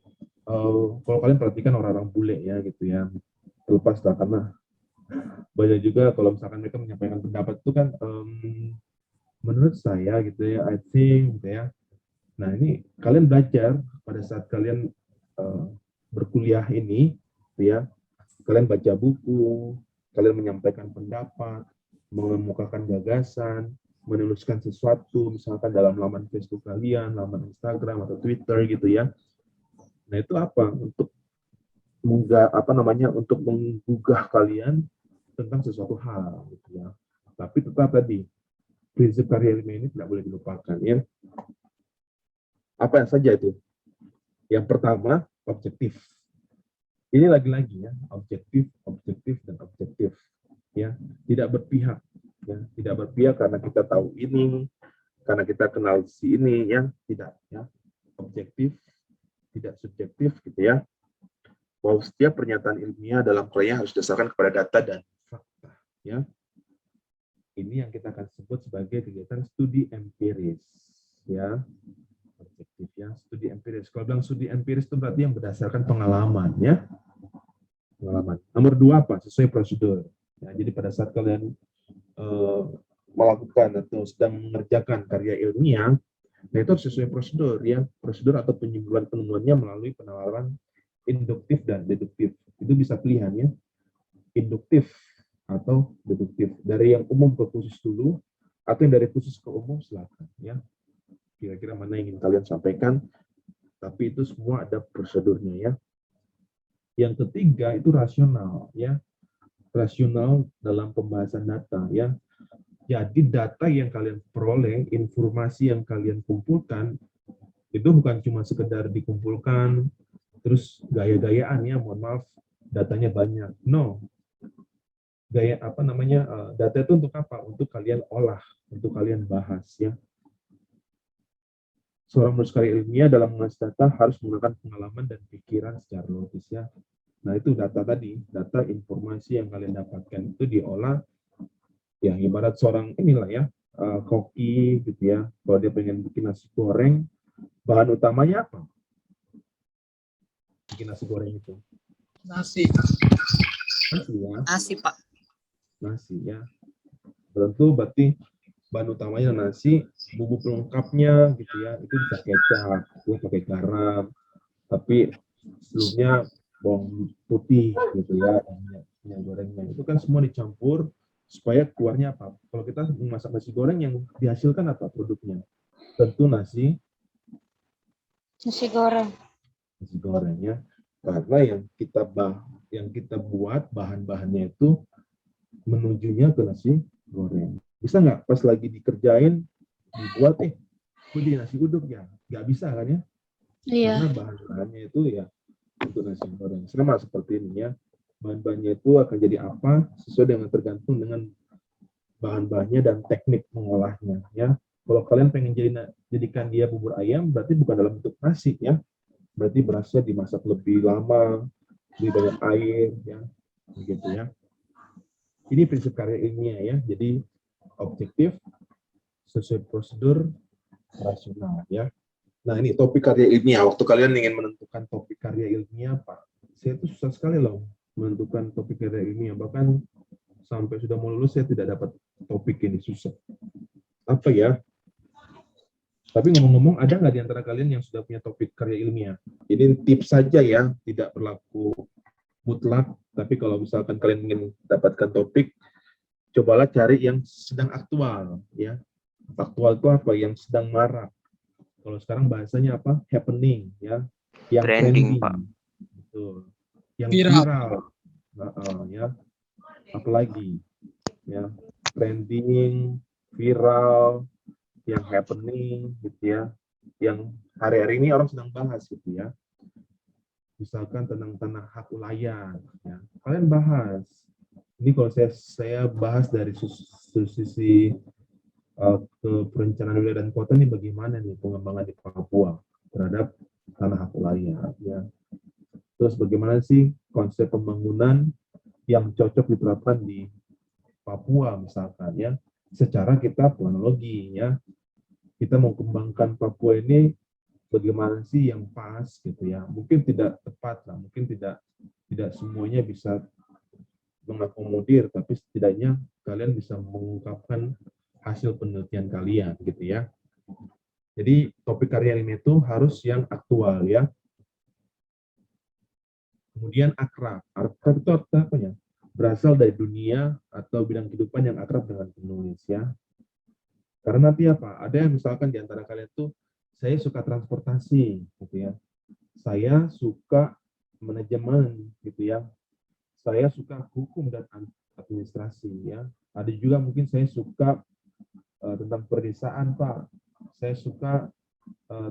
kalau kalian perhatikan orang-orang bule ya gitu ya, terlepas lah karena banyak juga kalau misalkan mereka menyampaikan pendapat itu kan menurut saya gitu ya, I think gitu ya. Nah ini kalian belajar pada saat kalian berkuliah ini, gitu ya. Kalian baca buku, kalian menyampaikan pendapat, mengemukakan gagasan, menuliskan sesuatu, misalkan dalam laman Facebook kalian, laman Instagram atau Twitter gitu ya. Nah itu apa? Untuk untuk menggugah kalian tentang sesuatu hal gitu ya. Tapi tetap tadi prinsip karya ilmiah ini tidak boleh dilupakan ya. Apa yang saja itu? Yang pertama, objektif. Ini lagi-lagi ya, objektif, dan objektif. Ya, tidak berpihak. Ya, tidak berpihak karena kita tahu ini, karena kita kenal si ini, ya, tidak. Ya, objektif, tidak subjektif, gitu ya. Bahwa setiap pernyataan ilmiah dalam karyanya harus didasarkan kepada data dan fakta. Ya, ini yang kita akan sebut sebagai kegiatan studi empiris. Ya. Objektif ya, studi empiris. Kalau bilang studi empiris itu berarti yang berdasarkan pengalaman ya. Pengalaman. Nomor 2 apa? Sesuai prosedur. Ya, jadi pada saat kalian melakukan atau sedang mengerjakan karya ilmiah, nah itu harus sesuai prosedur ya. Prosedur atau penyimpulan penemuannya melalui penalaran induktif dan deduktif. Itu bisa pilihan ya. Induktif atau deduktif. Dari yang umum ke khusus dulu atau yang dari khusus ke umum silakan ya. Kira-kira mana yang ingin kalian sampaikan, tapi itu semua ada prosedurnya ya. Yang ketiga itu rasional ya, rasional dalam pembahasan data ya. Jadi data yang kalian peroleh, informasi yang kalian kumpulkan itu bukan cuma sekedar dikumpulkan terus gaya-gayaan ya, mohon maaf, datanya banyak. No. Data itu untuk apa? Untuk kalian olah, untuk kalian bahas ya. Seorang penulis karya ilmiah dalam mengulas data harus menggunakan pengalaman dan pikiran secara logis ya. Nah itu data tadi, data informasi yang kalian dapatkan itu diolah ya ibarat seorang inilah ya, koki gitu ya. Kalau dia pengen bikin nasi goreng, bahan utamanya apa? Bikin nasi goreng itu. Nasi. Nasi ya. Nasi, Pak. Nasi ya. Tentu berarti bahan utamanya nasi, bumbu pelengkapnya gitu ya, itu bisa kecap, ya, pakai garam, tapi sebelumnya bawang putih gitu ya, minyak gorengnya itu kan semua dicampur supaya keluarnya apa? Kalau kita memasak nasi goreng yang dihasilkan apa produknya? Tentu nasi goreng. Nasi goreng ya, karena yang kita buat bahan-bahannya itu menujunya ke nasi goreng. Bisa nggak pas lagi dikerjain dibuat jadi nasi uduk ya? Nggak bisa kan ya? Iya. Karena bahan-bahannya itu ya untuk nasi goreng. Sama seperti ini ya. Bahan-bahannya itu akan jadi apa sesuai dengan tergantung dengan bahan-bahannya dan teknik mengolahnya ya. Kalau kalian pengen jadikan dia bubur ayam, berarti bukan dalam bentuk nasi ya. Berarti berasnya dimasak lebih lama, lebih banyak air ya, begitu ya. Ini prinsip karya ilmiah ya. Jadi objektif, sesuai prosedur, rasional ya. Nah ini topik karya ilmiah. Waktu kalian ingin menentukan topik karya ilmiah, Pak, saya tuh susah sekali loh menentukan topik karya ilmiah. Bahkan sampai sudah mau lulus saya tidak dapat topik ini, susah. Apa ya? Tapi ngomong-ngomong, ada nggak di antara kalian yang sudah punya topik karya ilmiah? Ini tips saja ya, tidak berlaku mutlak. Tapi kalau misalkan kalian ingin dapatkan topik, cobalah cari yang sedang aktual ya. Aktual itu apa? Yang sedang marak. Kalau sekarang bahasanya apa? Happening ya. Yang trending, Pak. Betul. Yang viral. Ya. Apalagi ya, trending, viral, yang happening gitu ya. Yang hari-hari ini orang sedang bahas gitu ya. Misalkan tentang tanah hak ulayat ya. Kalian bahas. Ini kalau saya bahas dari sisi ke perencanaan wilayah dan kota ini bagaimana nih pengembangan di Papua terhadap tanah hak ulayat ya. Terus bagaimana sih konsep pembangunan yang cocok diterapkan di Papua misalkan ya. Secara kita planologi ya. Kita mau kembangkan Papua ini bagaimana sih yang pas gitu ya. Mungkin tidak tepat lah, mungkin tidak semuanya bisa mengakomodir, tapi setidaknya kalian bisa mengungkapkan hasil penelitian kalian gitu ya. Jadi topik karya ilmiah itu harus yang aktual ya. Kemudian akrab. Akrab itu artinya apa ya? Berasal dari dunia atau bidang kehidupan yang akrab dengan penulis ya. Karena nanti apa? Ada yang misalkan di antara kalian tuh saya suka transportasi gitu ya. Saya suka manajemen gitu ya. Saya suka hukum dan administrasi ya. Ada juga mungkin saya suka tentang perdesaan, Pak. Saya suka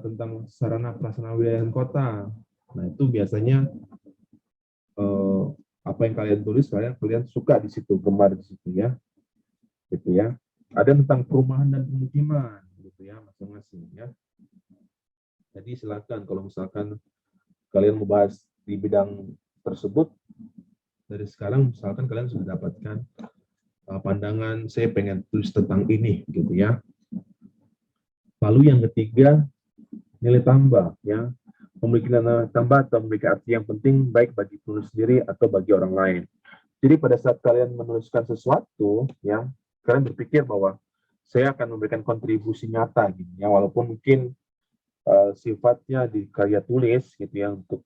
tentang sarana prasarana wilayah dan kota. Nah, itu biasanya apa yang kalian tulis kalian suka di situ, gemar di situ ya. Gitu ya. Ada tentang perumahan dan pemukiman gitu ya, masing-masing ya. Jadi silakan kalau misalkan kalian membahas di bidang tersebut, dari sekarang misalkan kalian sudah dapatkan pandangan saya pengen tulis tentang ini gitu ya. Lalu yang ketiga, nilai tambah ya. Memiliki nilai tambah atau memiliki arti yang penting baik bagi penulis sendiri atau bagi orang lain. Jadi pada saat kalian menuliskan sesuatu ya, kalian berpikir bahwa saya akan memberikan kontribusi nyata gitu ya, walaupun mungkin sifatnya di karya tulis gitu ya, untuk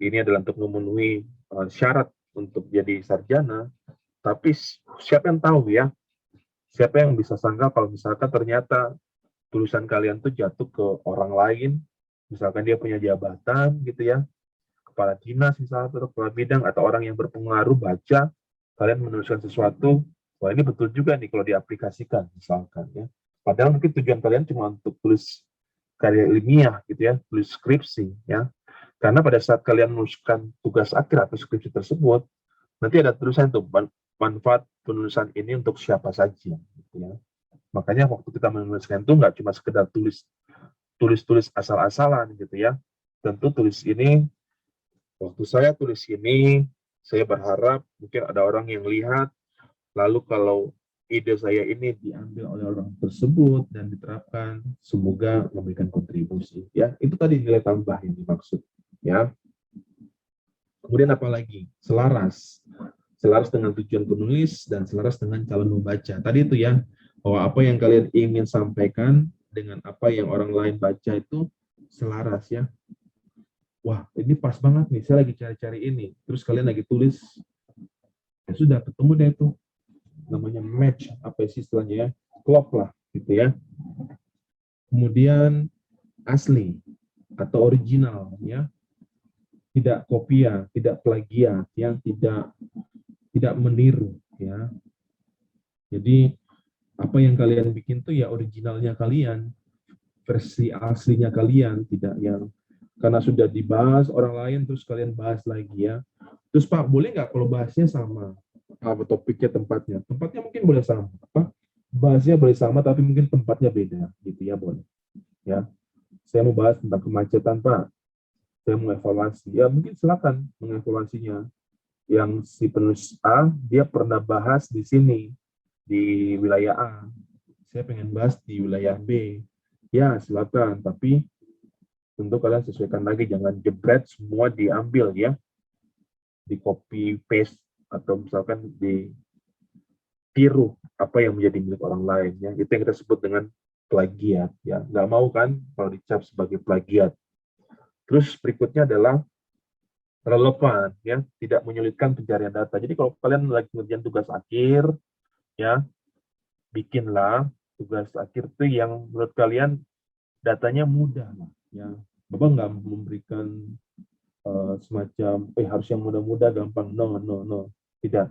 ini adalah untuk memenuhi syarat untuk jadi sarjana, tapi siapa yang tahu ya, siapa yang bisa sangka kalau misalkan ternyata tulisan kalian tuh jatuh ke orang lain, misalkan dia punya jabatan gitu ya, kepala dinas misalnya atau kepala bidang atau orang yang berpengaruh baca, kalian menuliskan sesuatu, wah ini betul juga nih kalau diaplikasikan misalkan ya. Padahal mungkin tujuan kalian cuma untuk tulis karya ilmiah gitu ya, tulis skripsi ya. Karena pada saat kalian menuliskan tugas akhir atau skripsi tersebut, nanti ada tulisan tuh manfaat penulisan ini untuk siapa saja. Gitu ya. Makanya waktu kita menuliskan itu nggak cuma sekedar tulis asal-asalan gitu ya. Tentu tulis ini, waktu saya tulis ini, saya berharap mungkin ada orang yang lihat, lalu kalau ide saya ini diambil oleh orang tersebut dan diterapkan, semoga memberikan kontribusi. Ya, itu tadi nilai tambah yang dimaksud. Ya. Kemudian apa lagi? Selaras dengan tujuan penulis dan selaras dengan calon membaca. Tadi itu ya, bahwa apa yang kalian ingin sampaikan dengan apa yang orang lain baca itu selaras ya. Wah, ini pas banget nih, saya lagi cari-cari ini. Terus kalian lagi tulis, ya sudah ketemu deh itu. Namanya match, apa sih istilahnya ya, klop lah gitu ya. Kemudian asli atau original ya, tidak kopian, tidak plagiat, yang tidak meniru ya. Jadi apa yang kalian bikin tuh ya originalnya kalian, versi aslinya kalian, tidak yang karena sudah dibahas orang lain terus kalian bahas lagi ya. Terus Pak, boleh nggak kalau bahasnya sama? Apa topiknya, tempatnya mungkin boleh sama, apa bahasnya boleh sama tapi mungkin tempatnya beda gitu ya, boleh ya. Saya mau bahas tentang kemacetan Pak, saya mau evaluasi ya, mungkin silakan mengevaluasinya. Yang si penulis A dia pernah bahas di sini di wilayah A, saya pengen bahas di wilayah B ya, silakan, tapi tentu kalian sesuaikan lagi, jangan jebret semua diambil ya, di copy paste atau misalkan ditiru apa yang menjadi milik orang lain ya. Itu yang kita sebut dengan plagiat ya. Nggak mau kan kalau dicap sebagai plagiat. Terus berikutnya adalah relevan ya, tidak menyulitkan pencarian data. Jadi kalau kalian lagi ngerjain tugas akhir ya, bikinlah tugas akhir itu yang menurut kalian datanya mudah lah ya. Bapak nggak memberikan semacam harus yang mudah-mudah gampang, no, tidak.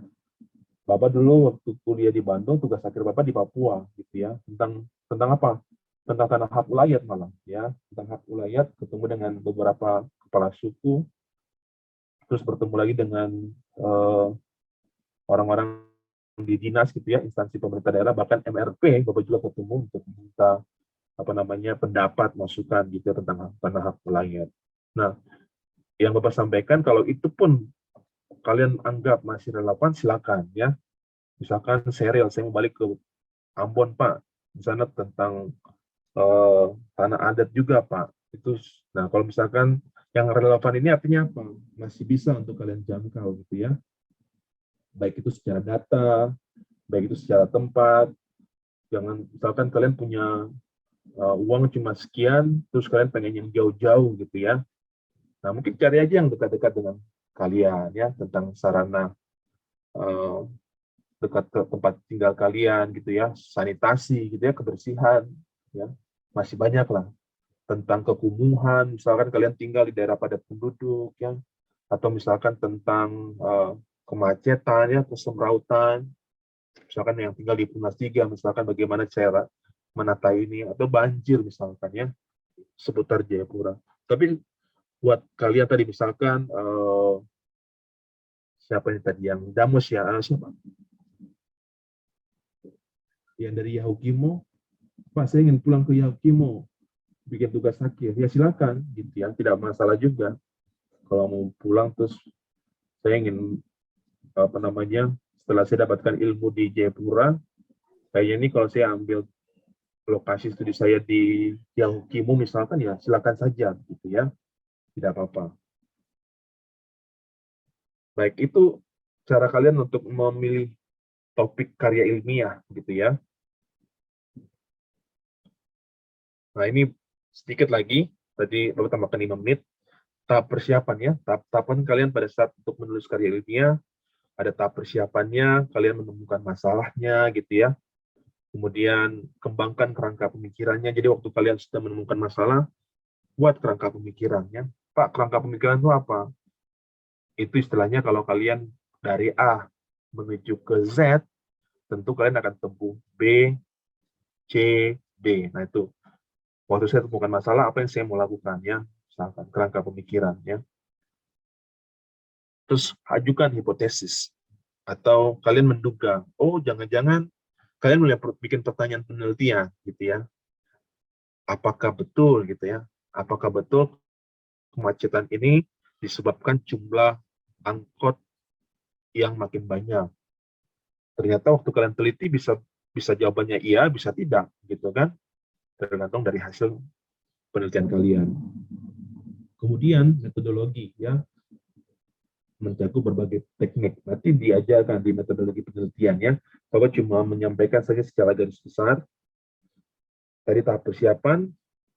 Bapak dulu waktu kuliah di Bandung, tugas akhir Bapak di Papua gitu ya, tentang apa, tentang tanah hak ulayat malah ya, tentang hak ulayat, ketemu dengan beberapa kepala suku, terus bertemu lagi dengan orang-orang di dinas gitu ya, instansi pemerintah daerah, bahkan MRP Bapak juga ketemu untuk minta pendapat, masukan gitu tentang tanah hak ulayat. Nah, yang Bapak sampaikan kalau itu pun kalian anggap masih relevan, silakan ya. Misalkan serial, saya mau balik ke Ambon Pak, di sana tentang tanah adat juga Pak. Itu, nah kalau misalkan yang relevan ini artinya apa? Masih bisa untuk kalian jangkau gitu ya. Baik itu secara data, baik itu secara tempat. Jangan misalkan kalian punya uang cuma sekian, terus kalian pengen yang jauh-jauh gitu ya. Nah, mungkin cari aja yang dekat-dekat dengan kalian ya, tentang sarana dekat ke tempat tinggal kalian gitu ya, sanitasi gitu ya, kebersihan ya, masih banyak lah. Tentang kekumuhan, misalkan kalian tinggal di daerah padat penduduk ya, atau misalkan tentang kemacetan ya, kesemrautan, misalkan yang tinggal di Punas 3, misalkan bagaimana cara menata ini, atau banjir misalkan ya, seputar Jayapura. Tapi buat kalian tadi misalkan siapa ini tadi yang Damus ya, siapa yang dari Yahukimo, Pak saya ingin pulang ke Yahukimo bikin tugas akhir, ya silakan gitu ya, tidak masalah juga kalau mau pulang. Terus saya ingin setelah saya dapatkan ilmu di Jayapura, kayaknya ini kalau saya ambil lokasi studi saya di Yahukimo misalkan, ya silakan saja gitu ya, tidak apa-apa. Baik, itu cara kalian untuk memilih topik karya ilmiah gitu ya. Nah, ini sedikit lagi, tadi Bapak tambahkan 5 menit, tahap persiapan ya, tahapan kalian pada saat untuk menulis karya ilmiah, ada tahap persiapannya, kalian menemukan masalahnya gitu ya, kemudian kembangkan kerangka pemikirannya. Jadi waktu kalian sudah menemukan masalah, buat kerangka pemikirannya. Pak, kerangka pemikiran itu apa? Itu istilahnya kalau kalian dari A menuju ke Z, tentu kalian akan tempuh B, C, D. Nah itu, waktu saya temukan masalah, apa yang saya mau lakukan ya? misalkan kerangka pemikiran ya. Terus ajukan hipotesis atau kalian menduga, oh jangan-jangan kalian mulai bikin pertanyaan penelitian gitu ya. Apakah betul gitu ya? Apakah betul kemacetan ini disebabkan jumlah angkot yang makin banyak? Ternyata waktu kalian teliti bisa jawabannya iya, bisa tidak gitu kan? Tergantung dari hasil penelitian kalian. Kemudian metodologi ya, mencakup berbagai teknik. Nanti diajarkan di metodologi penelitian ya. Bapak cuma menyampaikan saja secara garis besar dari tahap persiapan,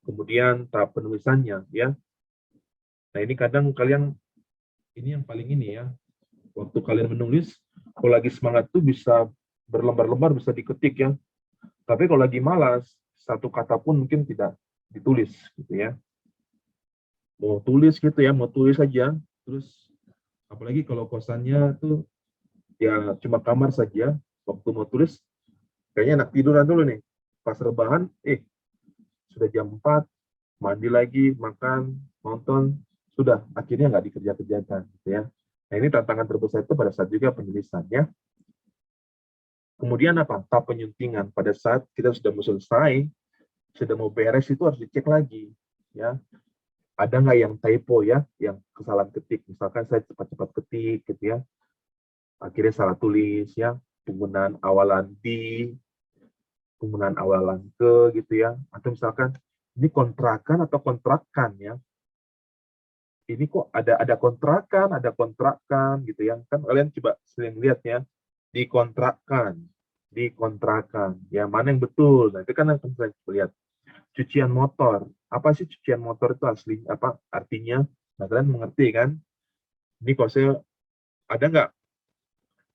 kemudian tahap penulisannya ya. Nah ini kadang kalian, ini yang paling ini ya, waktu kalian menulis, kalau lagi semangat tuh bisa berlembar-lembar bisa diketik ya. Tapi kalau lagi malas, satu kata pun mungkin tidak ditulis gitu ya. Mau tulis gitu ya, mau tulis aja, terus apalagi kalau kosannya tuh ya cuma kamar saja, waktu mau tulis kayaknya enak tiduran dulu nih. Pas rebahan, sudah jam 4, mandi lagi, makan, nonton, sudah akhirnya nggak dikerja-kerjakan gitu ya. Nah ini tantangan terbesar itu pada saat juga penulisan ya. Kemudian apa? Tahap penyuntingan. Pada saat kita sudah mau selesai, sudah mau beres itu harus dicek lagi ya. Ada nggak yang typo ya, yang kesalahan ketik. Misalkan saya cepat-cepat ketik gitu ya, akhirnya salah tulis ya, penggunaan awalan di, penggunaan awalan ke gitu ya, atau misalkan ini kontrakan atau kontrakan ya, ini kok ada kontrakan gitu ya, kan kalian coba sering lihat ya, dikontrakan ya, mana yang betul. Nah itu kan yang kalian lihat. Cucian motor, apa sih cucian motor itu asli apa artinya? Nah kalian mengerti kan? Ini kok saya ada nggak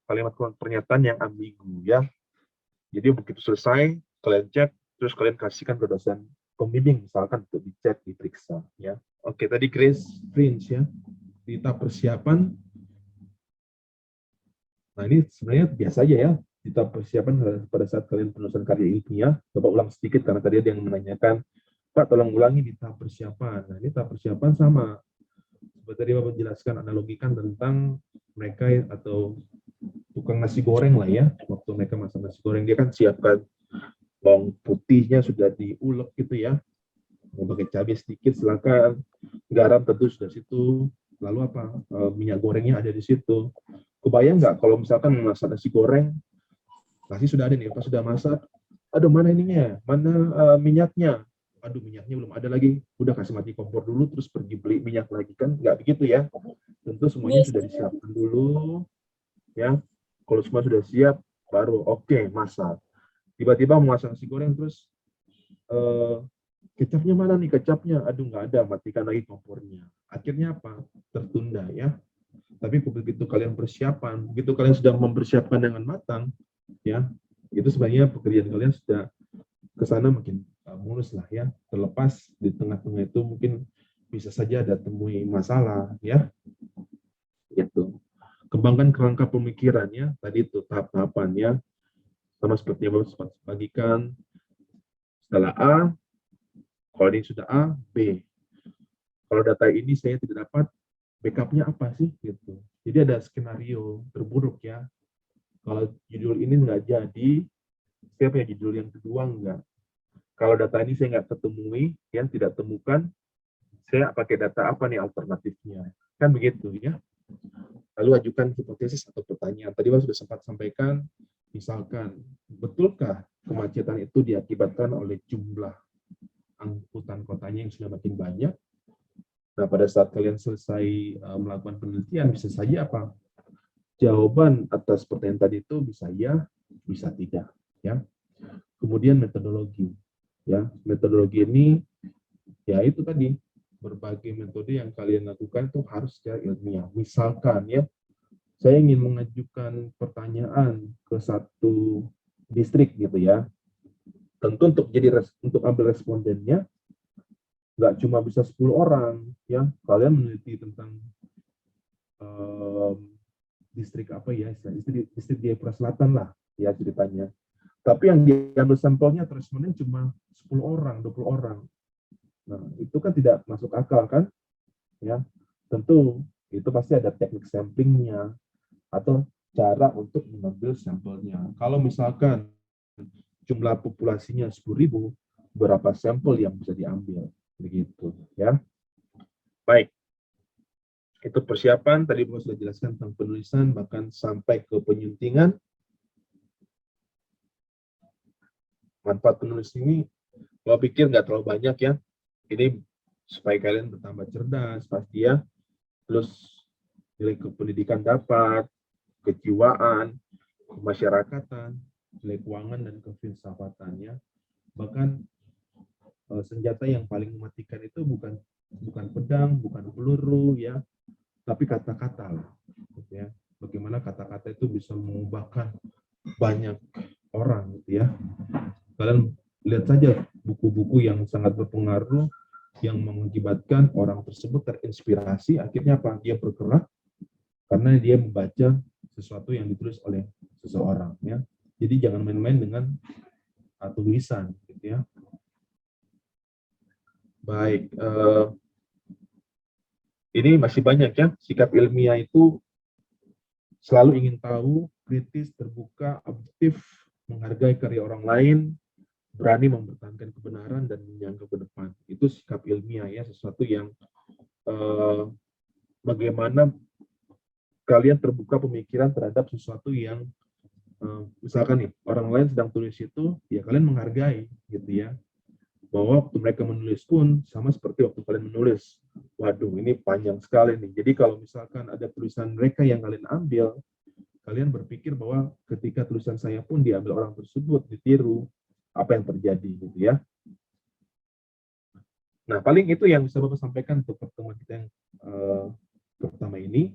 kalimat pernyataan yang ambigu ya? Jadi begitu selesai kalian cek, terus kalian kasihkan ke dosen pembimbing misalkan untuk dicek, diperiksa ya. Oke, tadi Grace Prince ya, di tahap persiapan. Nah ini sebenarnya biasa aja ya, di tahap persiapan pada saat kalian penulisan karya ilmiah. Bapak ulang sedikit karena tadi ada yang menanyakan, Pak tolong ulangi di tahap persiapan. Nah ini tahap persiapan sama, seperti tadi Bapak jelaskan, analogikan tentang mereka atau tukang nasi goreng lah ya. Waktu mereka masak nasi goreng, dia kan siapkan bawang putihnya sudah diulek gitu ya, mau pakai cabai sedikit silakan, garam tentu sudah situ, lalu apa, minyak gorengnya ada di situ. Kebayang nggak kalau misalkan masak nasi goreng, nasi sudah ada nih, pas sudah masak, aduh mana ininya, mana minyaknya, aduh minyaknya belum ada lagi, udah kasih mati kompor dulu terus pergi beli minyak lagi, kan nggak begitu ya. Tentu semuanya sudah disiapkan dulu ya. Kalau semua sudah siap baru oke, masak. Tiba-tiba mau masak nasi goreng terus kecapnya mana nih, kecapnya aduh nggak ada, matikan lagi kompornya. Akhirnya apa, tertunda ya. Tapi begitu kalian persiapan, begitu kalian sudah mempersiapkan dengan matang ya, itu sebenarnya pekerjaan kalian sudah ke sana makin mulus lah ya. Terlepas di tengah-tengah itu mungkin bisa saja ada temui masalah ya. Gitu. Kembangkan kerangka pemikirannya, tadi itu tahap-tahapan ya. Sama seperti yang Bapak bagikan, setelah A, kalau ini sudah A, B. Kalau data ini saya tidak dapat, backupnya apa sih? Gitu. Jadi ada skenario terburuk ya. Kalau judul ini nggak jadi, saya punya judul yang kedua nggak. Kalau data ini saya nggak ketemui, ya tidak temukan, saya pakai data apa nih alternatifnya? Kan begitu ya. Lalu ajukan hipotesis atau pertanyaan. Tadi Bapak sudah sempat sampaikan, misalkan, betulkah kemacetan itu diakibatkan oleh jumlah angkutan kotanya yang sudah makin banyak? Nah, pada saat kalian selesai melakukan penelitian, bisa saja apa? Jawaban atas pertanyaan tadi itu bisa ya, bisa tidak. Ya. Kemudian metodologi. Ya, metodologi ini, ya itu tadi, berbagai metode yang kalian lakukan itu harus secara ilmiah. Misalkan ya, saya ingin mengajukan pertanyaan ke satu distrik gitu ya. Tentu untuk ambil respondennya nggak cuma bisa 10 orang ya. Kalian meneliti tentang distrik apa ya, distrik Jayapura Selatan lah ya ceritanya. Tapi yang diambil sampelnya atau responden cuma 10 orang, 20 orang. Nah, itu kan tidak masuk akal kan? Ya, tentu itu pasti ada teknik samplingnya atau cara untuk mengambil sampelnya. Kalau misalkan jumlah populasinya 10.000, berapa sampel yang bisa diambil? Begitu, ya. Baik. Itu persiapan, tadi Bapak sudah jelaskan tentang penulisan, bahkan sampai ke penyuntingan. Manfaat penulis ini, Bapak pikir nggak terlalu banyak ya. Ini supaya kalian bertambah cerdas, pasti ya. Terus nilai kependidikan dapat, kejiwaan, kemasyarakatan, nilai keuangan, dan kefilsafatannya. Bahkan senjata yang paling mematikan itu bukan pedang, bukan peluru, ya, tapi kata-kata, ya. Bagaimana kata-kata itu bisa mengubahkan banyak orang, gitu ya. Kalian lihat saja buku-buku yang sangat berpengaruh, yang mengakibatkan orang tersebut terinspirasi, akhirnya apa? Dia bergerak karena dia membaca sesuatu yang ditulis oleh seseorang, ya. Jadi jangan main-main dengan tulisan, gitu ya. Baik, ini masih banyak ya. Sikap ilmiah itu selalu ingin tahu, kritis, terbuka, objektif, menghargai karya orang lain, berani mempertahankan kebenaran dan menyangka ke depan. Itu sikap ilmiah ya, sesuatu yang bagaimana kalian terbuka pemikiran terhadap sesuatu yang misalkan nih orang lain sedang tulis itu, ya kalian menghargai gitu ya. Bahwa waktu mereka menulis pun sama seperti waktu kalian menulis. Waduh, ini panjang sekali nih. Jadi kalau misalkan ada tulisan mereka yang kalian ambil, kalian berpikir bahwa ketika tulisan saya pun diambil orang tersebut, ditiru, apa yang terjadi gitu ya. Nah, paling itu yang bisa Bapak sampaikan untuk pertemuan kita yang pertama ini.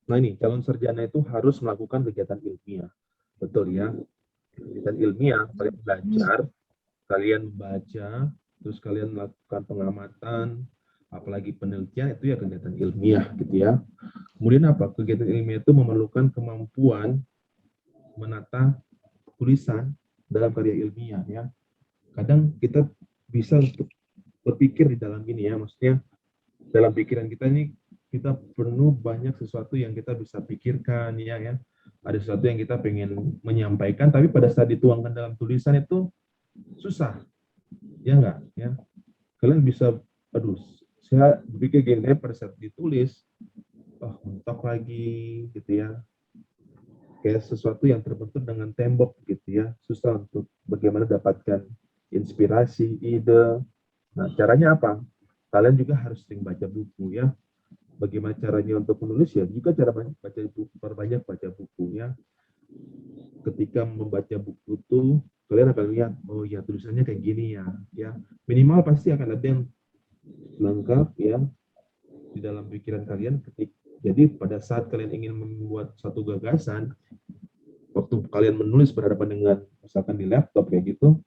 Nah ini, calon sarjana itu harus melakukan kegiatan ilmiah. Betul ya. Kegiatan ilmiah, kalian belajar, kalian baca, terus kalian melakukan pengamatan, apalagi penelitian, itu ya kegiatan ilmiah gitu ya. Kemudian apa? Kegiatan ilmiah itu memerlukan kemampuan menata tulisan dalam karya ilmiah ya. Kadang kita bisa untuk berpikir di dalam ini ya, maksudnya dalam pikiran kita ini kita perlu banyak sesuatu yang kita bisa pikirkan ya. Ada sesuatu yang kita pengen menyampaikan, tapi pada saat dituangkan dalam tulisan itu susah, ya enggak ya. Kalian bisa, aduh, saya berpikir gini, pada saat ditulis, mentok lagi gitu ya. Kayak sesuatu yang terbentuk dengan tembok gitu ya, susah untuk bagaimana dapatkan inspirasi, ide. Nah, caranya apa? Kalian juga harus sering baca buku ya. Bagaimana caranya untuk menulis ya? Juga cara baca buku, perbanyak baca buku ya. Ketika membaca buku itu, kalian akan lihat, oh ya tulisannya kayak gini ya. Ya, minimal pasti akan ada yang lengkap ya di dalam pikiran kalian. Jadi pada saat kalian ingin membuat satu gagasan, waktu kalian menulis berhadapan dengan misalkan di laptop kayak gitu,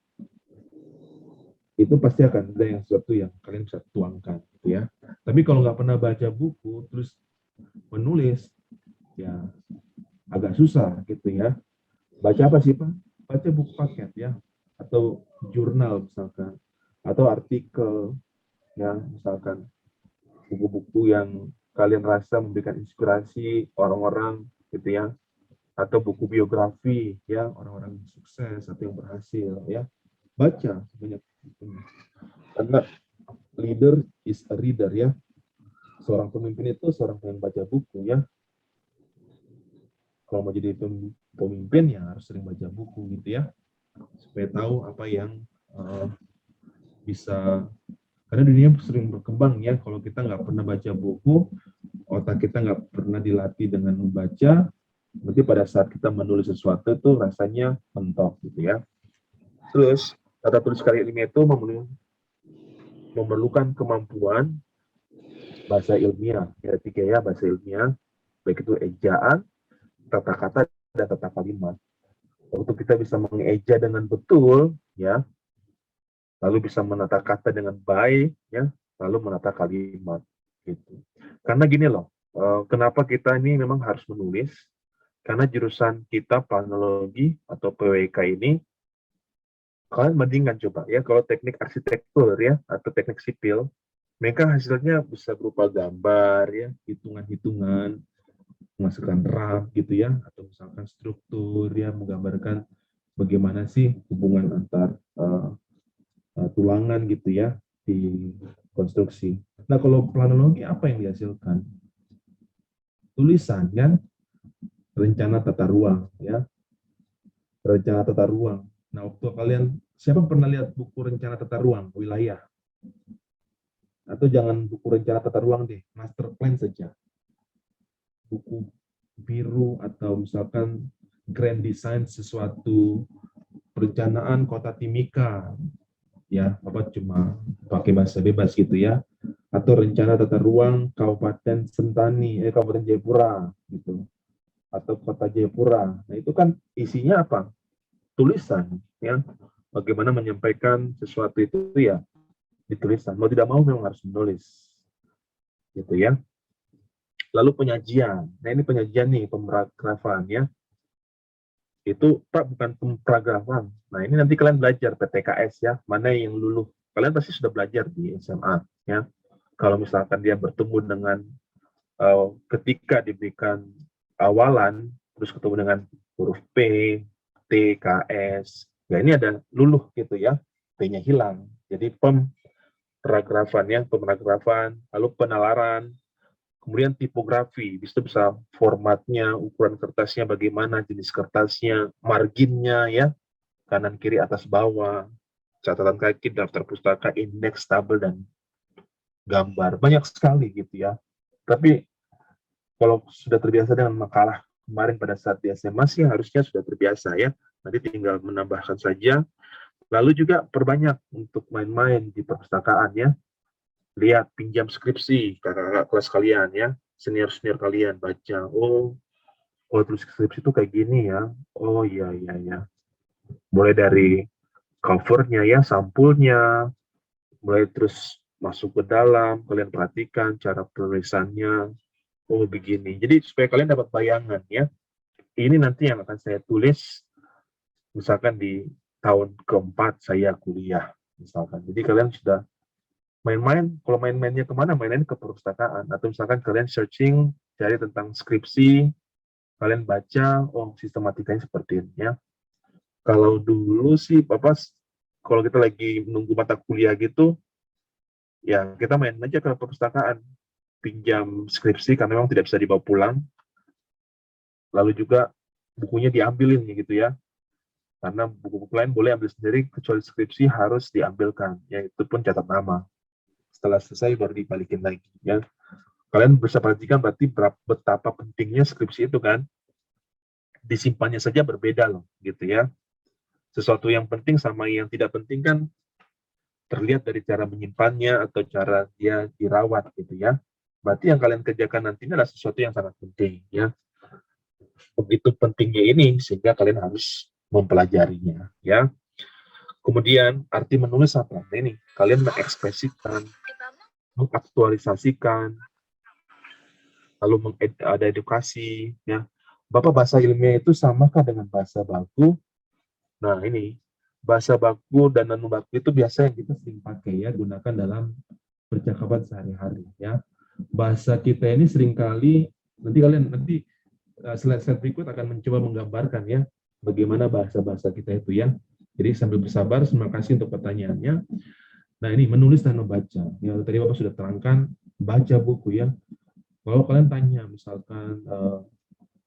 itu pasti akan ada yang sesuatu yang kalian bisa tuangkan gitu ya. Tapi kalau nggak pernah baca buku terus menulis, ya agak susah gitu ya. Baca apa sih Pak? Baca buku paket ya, atau jurnal misalkan, atau artikel ya, misalkan buku-buku yang kalian rasa memberikan inspirasi orang-orang gitu ya, atau buku biografi ya orang-orang sukses atau yang berhasil ya. Baca sebanyak itu. Karena leader is a reader ya. Seorang pemimpin itu seorang yang baca buku ya. Kalau mau jadi pemimpin ya harus sering baca buku gitu ya. Supaya tahu apa yang bisa, karena dunia sering berkembang ya. Kalau kita nggak pernah baca buku, otak kita nggak pernah dilatih dengan membaca, berarti pada saat kita menulis sesuatu itu rasanya mentok gitu ya. Terus tata tulis karya ilmiah itu memerlukan kemampuan bahasa ilmiah. Ya, tiga ya, bahasa ilmiah, baik itu ejaan, tata kata, dan tata kalimat. Untuk kita bisa mengeja dengan betul, ya, lalu bisa menata kata dengan baik, ya, lalu menata kalimat. Gitu. Karena gini loh, kenapa kita ini memang harus menulis? Karena jurusan kita planologi atau PWK ini, kalian bandingkan coba ya, kalau teknik arsitektur ya, atau teknik sipil, mereka hasilnya bisa berupa gambar ya, hitungan-hitungan, memasukkan draft gitu ya, atau misalkan struktur ya, menggambarkan bagaimana sih hubungan antar tulangan gitu ya di konstruksi. Nah, kalau planologi apa yang dihasilkan? Tulisan kan, rencana tata ruang ya, rencana tata ruang. Nah, waktu kalian, siapa pernah lihat buku rencana tata ruang wilayah? Atau jangan buku rencana tata ruang deh, master plan saja. Buku biru atau misalkan grand design sesuatu perencanaan kota Timika, ya, apa cuma pakai bahasa bebas gitu ya, atau rencana tata ruang Kabupaten Sentani, Kabupaten Jayapura gitu, atau Kota Jayapura. Nah, itu kan isinya apa? Tulisan, ya. Bagaimana menyampaikan sesuatu itu ya ditulisan. Mau tidak mau memang harus menulis, gitu ya. Lalu penyajian. Nah, ini penyajian nih, pemeragrafan ya. Itu Pak bukan pemeragrafan. Nah, ini nanti kalian belajar PTKS ya, mana yang luluh. Kalian pasti sudah belajar di SMA ya. Kalau misalkan dia bertemu dengan ketika diberikan awalan, terus ketemu dengan huruf P, T, K, S. Ya ini ada luluh gitu ya, P-nya hilang. Jadi pemeragrafan ya, pemeragrafan, lalu penalaran, kemudian tipografi, bisa formatnya, ukuran kertasnya bagaimana, jenis kertasnya, marginnya ya, kanan kiri atas bawah, catatan kaki, daftar pustaka, indeks, tabel, dan gambar. Banyak sekali gitu ya. Tapi kalau sudah terbiasa dengan makalah kemarin pada saat di SMA sih harusnya sudah terbiasa ya. Nanti tinggal menambahkan saja. Lalu juga perbanyak untuk main-main di perpustakaan ya. Lihat, pinjam skripsi kakak-kakak kelas kalian ya, senior-senior kalian baca. Oh, tulis skripsi itu kayak gini ya. Oh iya iya ya. Mulai dari covernya ya, sampulnya, mulai terus masuk ke dalam, kalian perhatikan cara penulisannya. Oh begini. Jadi supaya kalian dapat bayangan ya. Ini nanti yang akan saya tulis misalkan di tahun keempat saya kuliah misalkan. Jadi kalian sudah main-main, kalau main-mainnya kemana? Main-main ke perpustakaan. Atau misalkan kalian searching, cari tentang skripsi, kalian baca, oh sistematikanya seperti ini ya. Kalau dulu sih, Bapak, kalau kita lagi menunggu mata kuliah gitu, ya kita main aja ke perpustakaan. Pinjam skripsi, karena memang tidak bisa dibawa pulang. Lalu juga bukunya diambilin gitu ya. Karena buku-buku lain boleh ambil sendiri, kecuali skripsi harus diambilkan. Ya, itu pun catat nama. Setelah selesai baru dibalikin lagi ya. Kalian bisa perhatikan berarti betapa pentingnya skripsi itu kan. Disimpannya saja berbeda loh gitu ya. Sesuatu yang penting sama yang tidak penting kan terlihat dari cara menyimpannya atau cara dia dirawat gitu ya. Berarti yang kalian kerjakan nantinya adalah sesuatu yang sangat penting ya. Begitu pentingnya ini sehingga kalian harus mempelajarinya ya. Kemudian arti menulis apa? Nah, ini kalian mengekspresikan, mengaktualisasikan, lalu ada edukasi ya. Bapak, bahasa ilmiah itu samakah dengan bahasa baku? Nah, ini bahasa baku dan non baku itu biasa yang kita sering pakai ya, gunakan dalam percakapan sehari-hari ya. Bahasa kita ini seringkali nanti slide berikut akan mencoba menggambarkan ya bagaimana bahasa-bahasa kita itu ya. Jadi sambil bersabar, terima kasih untuk pertanyaannya. Nah, ini menulis dan membaca. Ya, tadi Bapak sudah terangkan baca buku ya. Kalau kalian tanya misalkan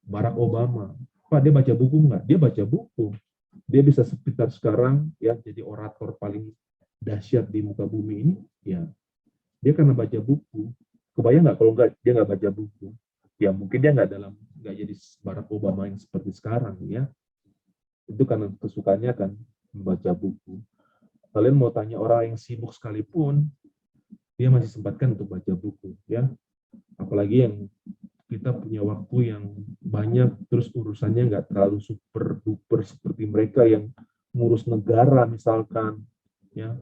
Barack Obama, Pak dia baca buku nggak? Dia baca buku. Dia bisa sekitar sekarang ya jadi orator paling dahsyat di muka bumi ini ya. Dia karena baca buku. Kebayang nggak kalau dia nggak baca buku? Ya mungkin dia nggak jadi Barack Obama yang seperti sekarang ya. Itu karena kesukaannya kan membaca buku. Kalian mau tanya orang yang sibuk sekalipun, dia masih sempatkan untuk baca buku ya. Apalagi yang kita punya waktu yang banyak, terus urusannya nggak terlalu super duper seperti mereka yang ngurus negara misalkan ya.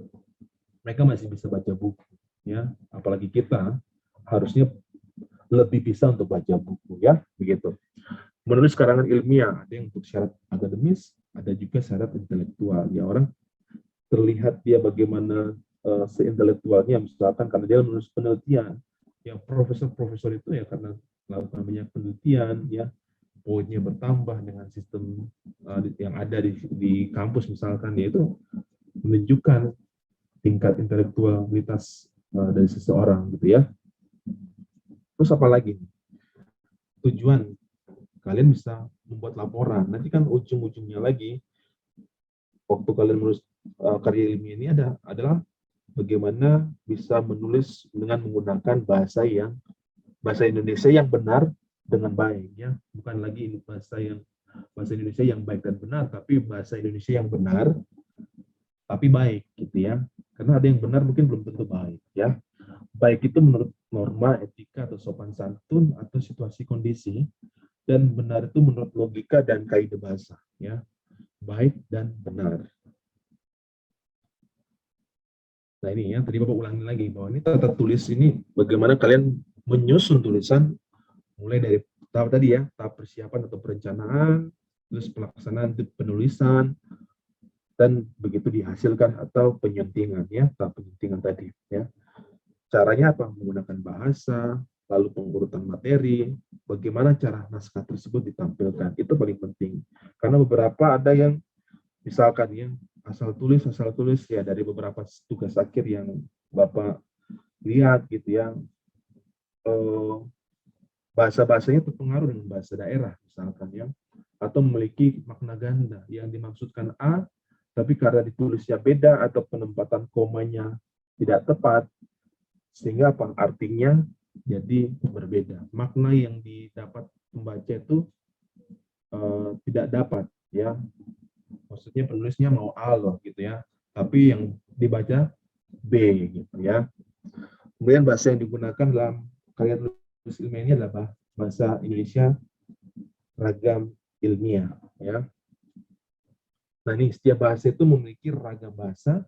Mereka masih bisa baca buku ya. Apalagi kita harusnya lebih bisa untuk baca buku ya, begitu. menulis karangan ilmiah, ada yang untuk syarat akademis, ada juga syarat intelektual. Ya, orang terlihat dia bagaimana seintelektualnya, misalkan karena dia menulis penelitian. Yang profesor-profesor itu ya karena melakukan banyak penelitian, ya poinnya bertambah dengan sistem yang ada di kampus misalkan, yaitu menunjukkan tingkat intelektualitas dari seseorang gitu ya. Terus apa lagi? Tujuan kalian bisa membuat laporan. Nanti kan ujung-ujungnya lagi waktu kalian menulis karya ilmiah ini adalah bagaimana bisa menulis dengan menggunakan bahasa Indonesia yang benar dengan baik, ya, bukan lagi bahasa Indonesia yang baik dan benar, tapi bahasa Indonesia yang benar tapi baik gitu ya. Karena ada yang benar mungkin belum tentu baik, ya. Baik itu menurut norma etika atau sopan santun atau situasi kondisi, dan benar itu menurut logika dan kaidah bahasa, ya. Baik dan benar. Nah ini ya, tadi Bapak ulangi lagi bahwa ini tata tulis ini bagaimana kalian menyusun tulisan mulai dari tahap tadi ya, tahap persiapan atau perencanaan, terus pelaksanaan penulisan, dan begitu dihasilkan atau penyuntingan ya, tahap penyuntingan tadi ya. Caranya apa? Menggunakan bahasa, lalu pengurutan materi, bagaimana cara naskah tersebut ditampilkan, itu paling penting. Karena beberapa ada yang misalkan ya asal tulis ya, dari beberapa tugas akhir yang Bapak lihat gitu ya, bahasa-bahasanya terpengaruh dengan bahasa daerah misalkan ya, atau memiliki makna ganda yang dimaksudkan A tapi karena ditulisnya beda atau penempatan komanya tidak tepat, sehingga apa artinya jadi berbeda, makna yang didapat pembaca itu tidak dapat ya. Maksudnya penulisnya mau A loh gitu ya, tapi yang dibaca B gitu ya. Kemudian bahasa yang digunakan dalam karya tulis ilmiah ini adalah bahasa Indonesia ragam ilmiah ya. Nah ini setiap bahasa itu memiliki ragam bahasa,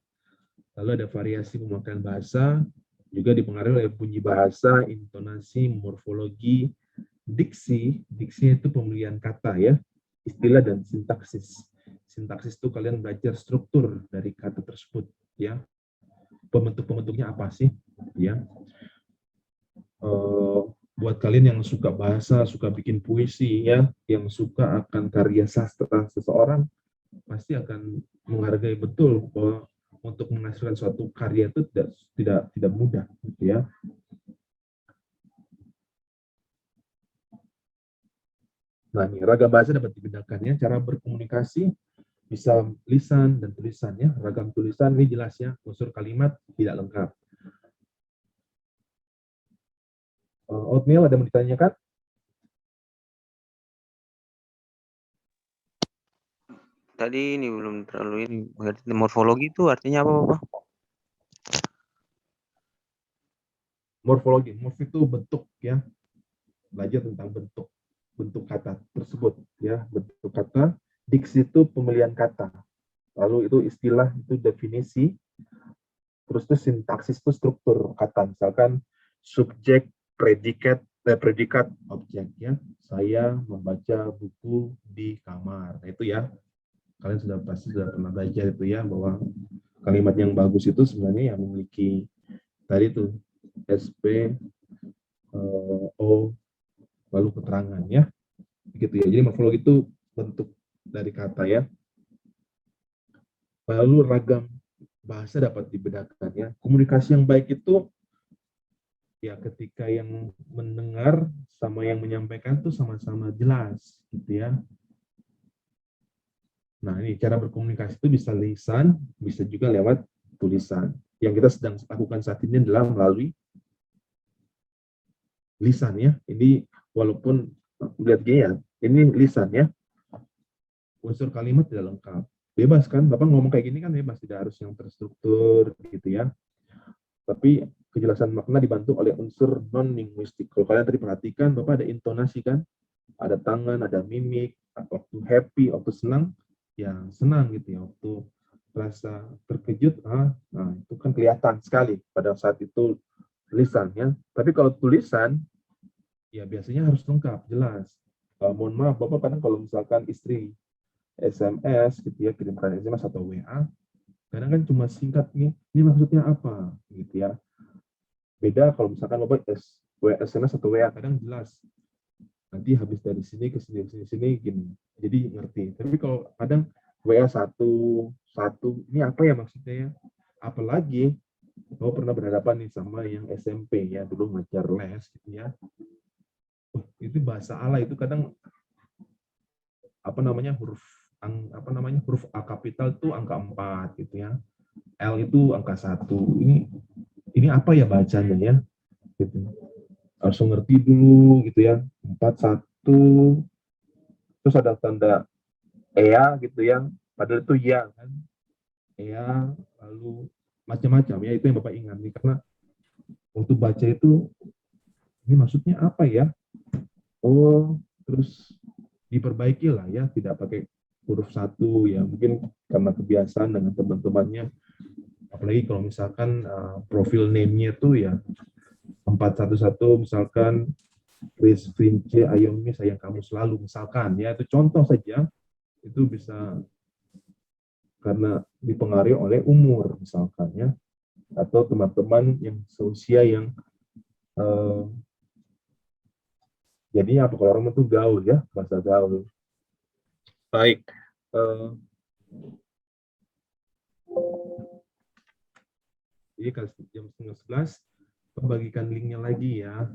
lalu ada variasi pemakaian bahasa, juga dipengaruhi oleh bunyi bahasa, intonasi, morfologi, diksi itu pemilihan kata ya, istilah dan sintaksis. Sintaksis itu kalian belajar struktur dari kata tersebut ya, pembentuk-pembentuknya apa sih ya. Buat kalian yang suka bahasa, suka bikin puisi ya, yang suka akan karya sastra seseorang, pasti akan menghargai betul bahwa untuk menghasilkan suatu karya itu tidak mudah gitu ya. Nah, ini ragam bahasa dapat dibedakan ya, cara berkomunikasi bisa lisan dan tulisan ya. Ragam tulisan ini jelas ya, unsur kalimat tidak lengkap. Oatmeal ada yang ditanyakan? Tadi ini belum terlalu ini mengerti morfologi itu artinya apa, Bapak? Morfologi itu bentuk ya. Belajar tentang bentuk kata tersebut ya, bentuk kata. Diksi itu pemilihan kata, lalu itu istilah, itu definisi, terus itu sintaksis itu struktur kata, misalkan subjek, predikat, objek ya. Saya membaca buku di kamar. Nah, itu ya, kalian pasti sudah pernah belajar itu ya, bahwa kalimat yang bagus itu sebenarnya yang memiliki tadi itu SP, O, lalu keterangan ya, gitu ya. Jadi morfologi itu bentuk dari kata ya. Lalu ragam bahasa dapat dibedakan ya. Komunikasi yang baik itu ya ketika yang mendengar sama yang menyampaikan tuh sama-sama jelas gitu ya. Nah, ini cara berkomunikasi itu bisa lisan, bisa juga lewat tulisan. Yang kita sedang lakukan saat ini adalah melalui lisan ya. Ini walaupun lihat gini ya, ini lisan ya. Unsur kalimat tidak lengkap. Bebas kan, Bapak ngomong kayak gini kan bebas, tidak harus yang terstruktur gitu ya. Tapi kejelasan makna dibantu oleh unsur non-linguistik. Kalau kalian tadi perhatikan, Bapak ada intonasi kan, ada tangan, ada mimik, waktu happy, waktu senang, ya senang gitu ya. Waktu rasa terkejut, nah itu kan kelihatan sekali pada saat itu lisan ya. Tapi kalau tulisan, ya biasanya harus lengkap, jelas. mohon maaf Bapak, kadang kalau misalkan istri SMS gitu ya, kirimkan SMS atau WA, kadang kan cuma singkat nih, ini maksudnya apa gitu ya. Beda kalau misalkan Bapak SMS atau WA, kadang jelas. Nanti habis dari sini ke sini gini. Jadi ngerti. Tapi kalau kadang WA satu, ini apa ya maksudnya ya? Apalagi Bapak pernah berhadapan nih sama yang SMP ya, dulu ngajar les gitu ya. Itu bahasa Allah itu kadang huruf A kapital itu angka 4 gitu ya. L itu angka 1. Ini apa ya bacanya ya? Gitu. Harus ngerti dulu gitu ya. 41 terus ada tanda EA gitu ya. Padahal itu ya kan. EA lalu macam-macam ya, itu yang Bapak ingat nih, karena waktu baca itu ini maksudnya apa ya? Oh, terus diperbaiki lah ya, tidak pakai huruf 1 ya, mungkin karena kebiasaan dengan teman-temannya, apalagi kalau misalkan profil name-nya tuh ya 411 misalkan Chris Vince Ayomi sayang kamu selalu misalkan ya, itu contoh saja, itu bisa karena dipengaruhi oleh umur misalkan ya, atau teman-teman yang seusia yang jadinya apa kalau orang itu gaul ya, bahasa gaul. Baik. Jadi kalau jam 10:30 bagikan linknya lagi ya.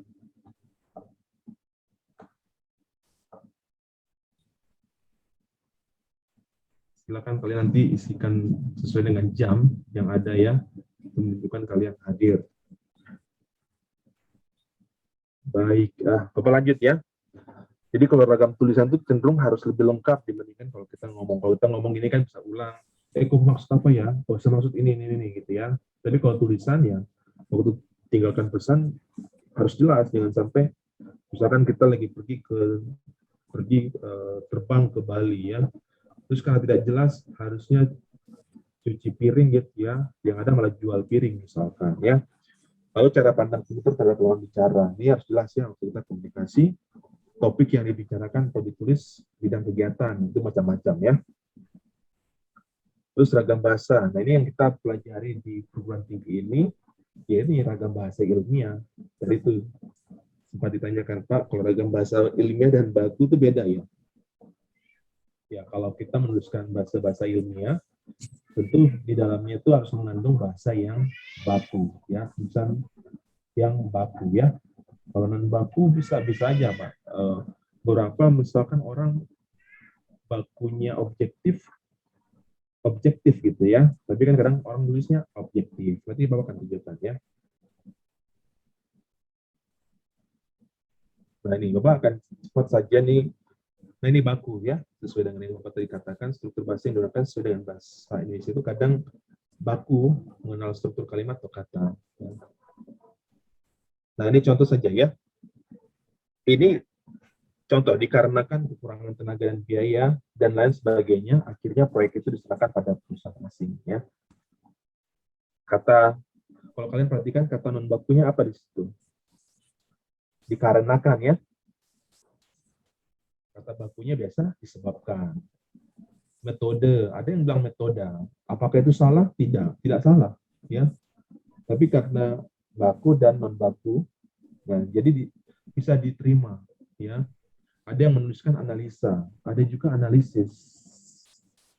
Silakan kalian nanti isikan sesuai dengan jam yang ada ya, menunjukkan kalian hadir. Baik, Bapak lanjut ya. Jadi kalau ragam tulisan itu cenderung harus lebih lengkap dibandingkan kalau kita ngomong. Kalau kita ngomong gini kan bisa ulang. Kok maksud apa ya? Kok saya maksud ini gitu ya. Tapi kalau tulisan ya, waktu tinggalkan pesan harus jelas, jangan sampai misalkan kita lagi pergi terbang ke Bali ya. Terus karena tidak jelas harusnya cuci piring gitu ya, yang ada malah jual piring misalkan ya. Lalu cara pandang tutor terhadap lawan bicara, ini harus jelas ya waktu kita komunikasi, topik yang dibicarakan atau ditulis, bidang kegiatan, itu macam-macam ya. Terus ragam bahasa, nah ini yang kita pelajari di perguruan tinggi ini, ya ini ragam bahasa ilmiah. Jadi itu sempat ditanyakan, Pak, kalau ragam bahasa ilmiah dan baku itu beda ya? Ya, kalau kita menuliskan bahasa-bahasa ilmiah, tentu di dalamnya itu harus mengandung bahasa yang baku, ya, misal yang baku ya. Kalau non baku bisa aja, Pak. Beberapa misalkan orang bakunya objektif gitu ya, tapi kan kadang orang tulisnya objektif. Berarti Bapak akan tunjukkan ya. Nah ini Bapak akan cepat saja nih. Nah ini baku ya, sesuai dengan yang Bapak tadi katakan, struktur bahasa yang digunakan sesuai dengan bahasa Indonesia itu kadang baku mengenal struktur kalimat atau kata. Nah ini contoh saja ya. Ini contoh, dikarenakan kekurangan tenaga dan biaya dan lain sebagainya, akhirnya proyek itu diserahkan pada perusahaan asing ya. Kata, kalau kalian perhatikan kata non bakunya apa di situ? Dikarenakan ya. Kata bakunya biasa disebabkan. Metode, ada yang bilang metode. Apakah itu salah? Tidak salah. Ya. Tapi karena baku dan non baku, nah, jadi bisa diterima. Ya. Ada yang menuliskan analisa, ada juga analisis.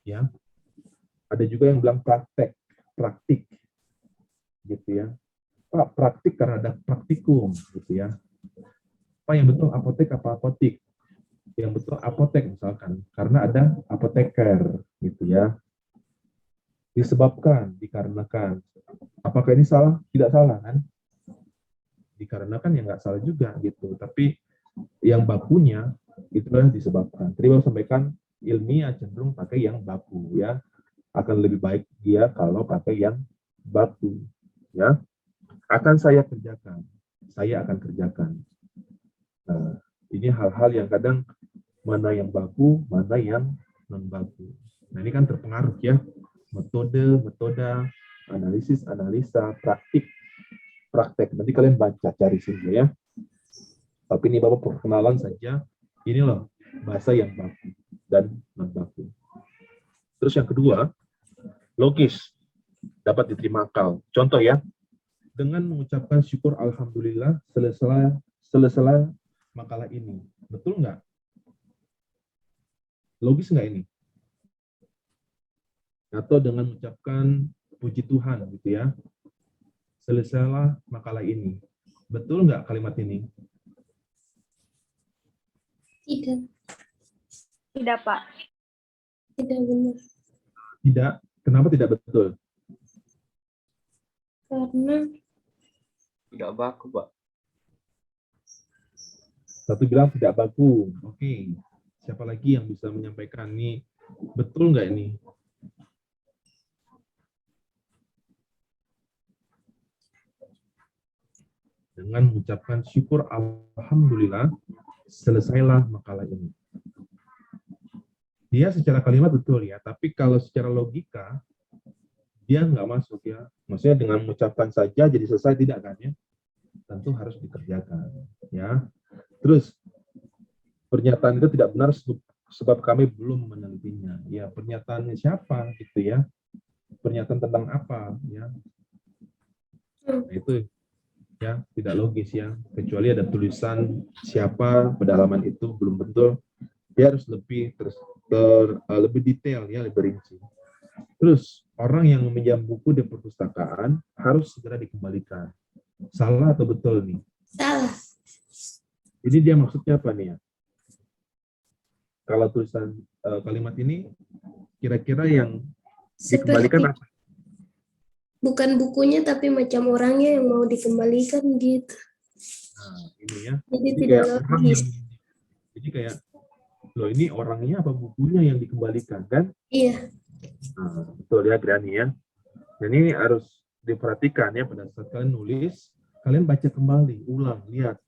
Ya. Ada juga yang bilang praktik. Gitu ya. Pak, praktik karena ada praktikum, gitu ya. Pak, yang betul apotek apa apotik? Yang betul apotek misalkan, karena ada apoteker gitu ya. Disebabkan, dikarenakan. Apakah ini salah? Tidak salah kan? Dikarenakan ya nggak salah juga gitu. Tapi yang bakunya itulah disebabkan. Tadi Bapak sampaikan ilmiah cenderung pakai yang baku ya. Akan lebih baik dia kalau pakai yang baku ya. Akan saya kerjakan. Saya akan kerjakan. Nah, ini hal-hal yang kadang mana yang baku, mana yang non baku. Nah ini kan terpengaruh ya, metoda, analisis, analisa, praktek. Nanti kalian baca, cari sini ya. Tapi ini Bapak perkenalan saja. Ini loh bahasa yang baku dan non baku. Terus yang kedua, logis, dapat diterima akal. Contoh ya, dengan mengucapkan syukur alhamdulillah selesai makalah ini. Betul nggak? Logis nggak ini? Atau dengan mengucapkan puji Tuhan gitu ya. Selesailah makalah ini. Betul nggak kalimat ini? Tidak. Tidak, Pak. Tidak benar. Tidak. Kenapa tidak betul? Karena Tidak baku, Pak. Satu bilang tidak baku. Oke. Siapa lagi yang bisa menyampaikan nih? Betul nggak ini? Dengan mengucapkan syukur alhamdulillah, selesailah makalah ini. Dia secara kalimat betul ya, tapi kalau secara logika, dia nggak masuk ya. Maksudnya dengan mengucapkan saja jadi selesai, tidak kan ya? Tentu harus dikerjakan ya. Terus, pernyataan itu tidak benar sebab kami belum menelitinya. Ya, pernyataannya siapa gitu ya? Pernyataan tentang apa ya? Nah, itu ya tidak logis ya, kecuali ada tulisan siapa pada halaman itu belum betul, dia harus lebih lebih detail ya, lebih rinci. Terus orang yang meminjam buku di perpustakaan harus segera dikembalikan. Salah atau betul nih? salah. Jadi dia maksudnya apa nih ya? Kalau tulisan kalimat ini kira-kira yang dikembalikan Seperti apa? bukan bukunya tapi macam orangnya yang mau dikembalikan gitu. Nah, ini ya. Jadi Jadi tidak kayak orang logis. jadi kayak loh ini orangnya apa bukunya yang dikembalikan kan? Iya. Nah, betul ya Grani ya. Dan ini harus diperhatikan ya pada saat kalian nulis, kalian baca kembali, ulang, lihat.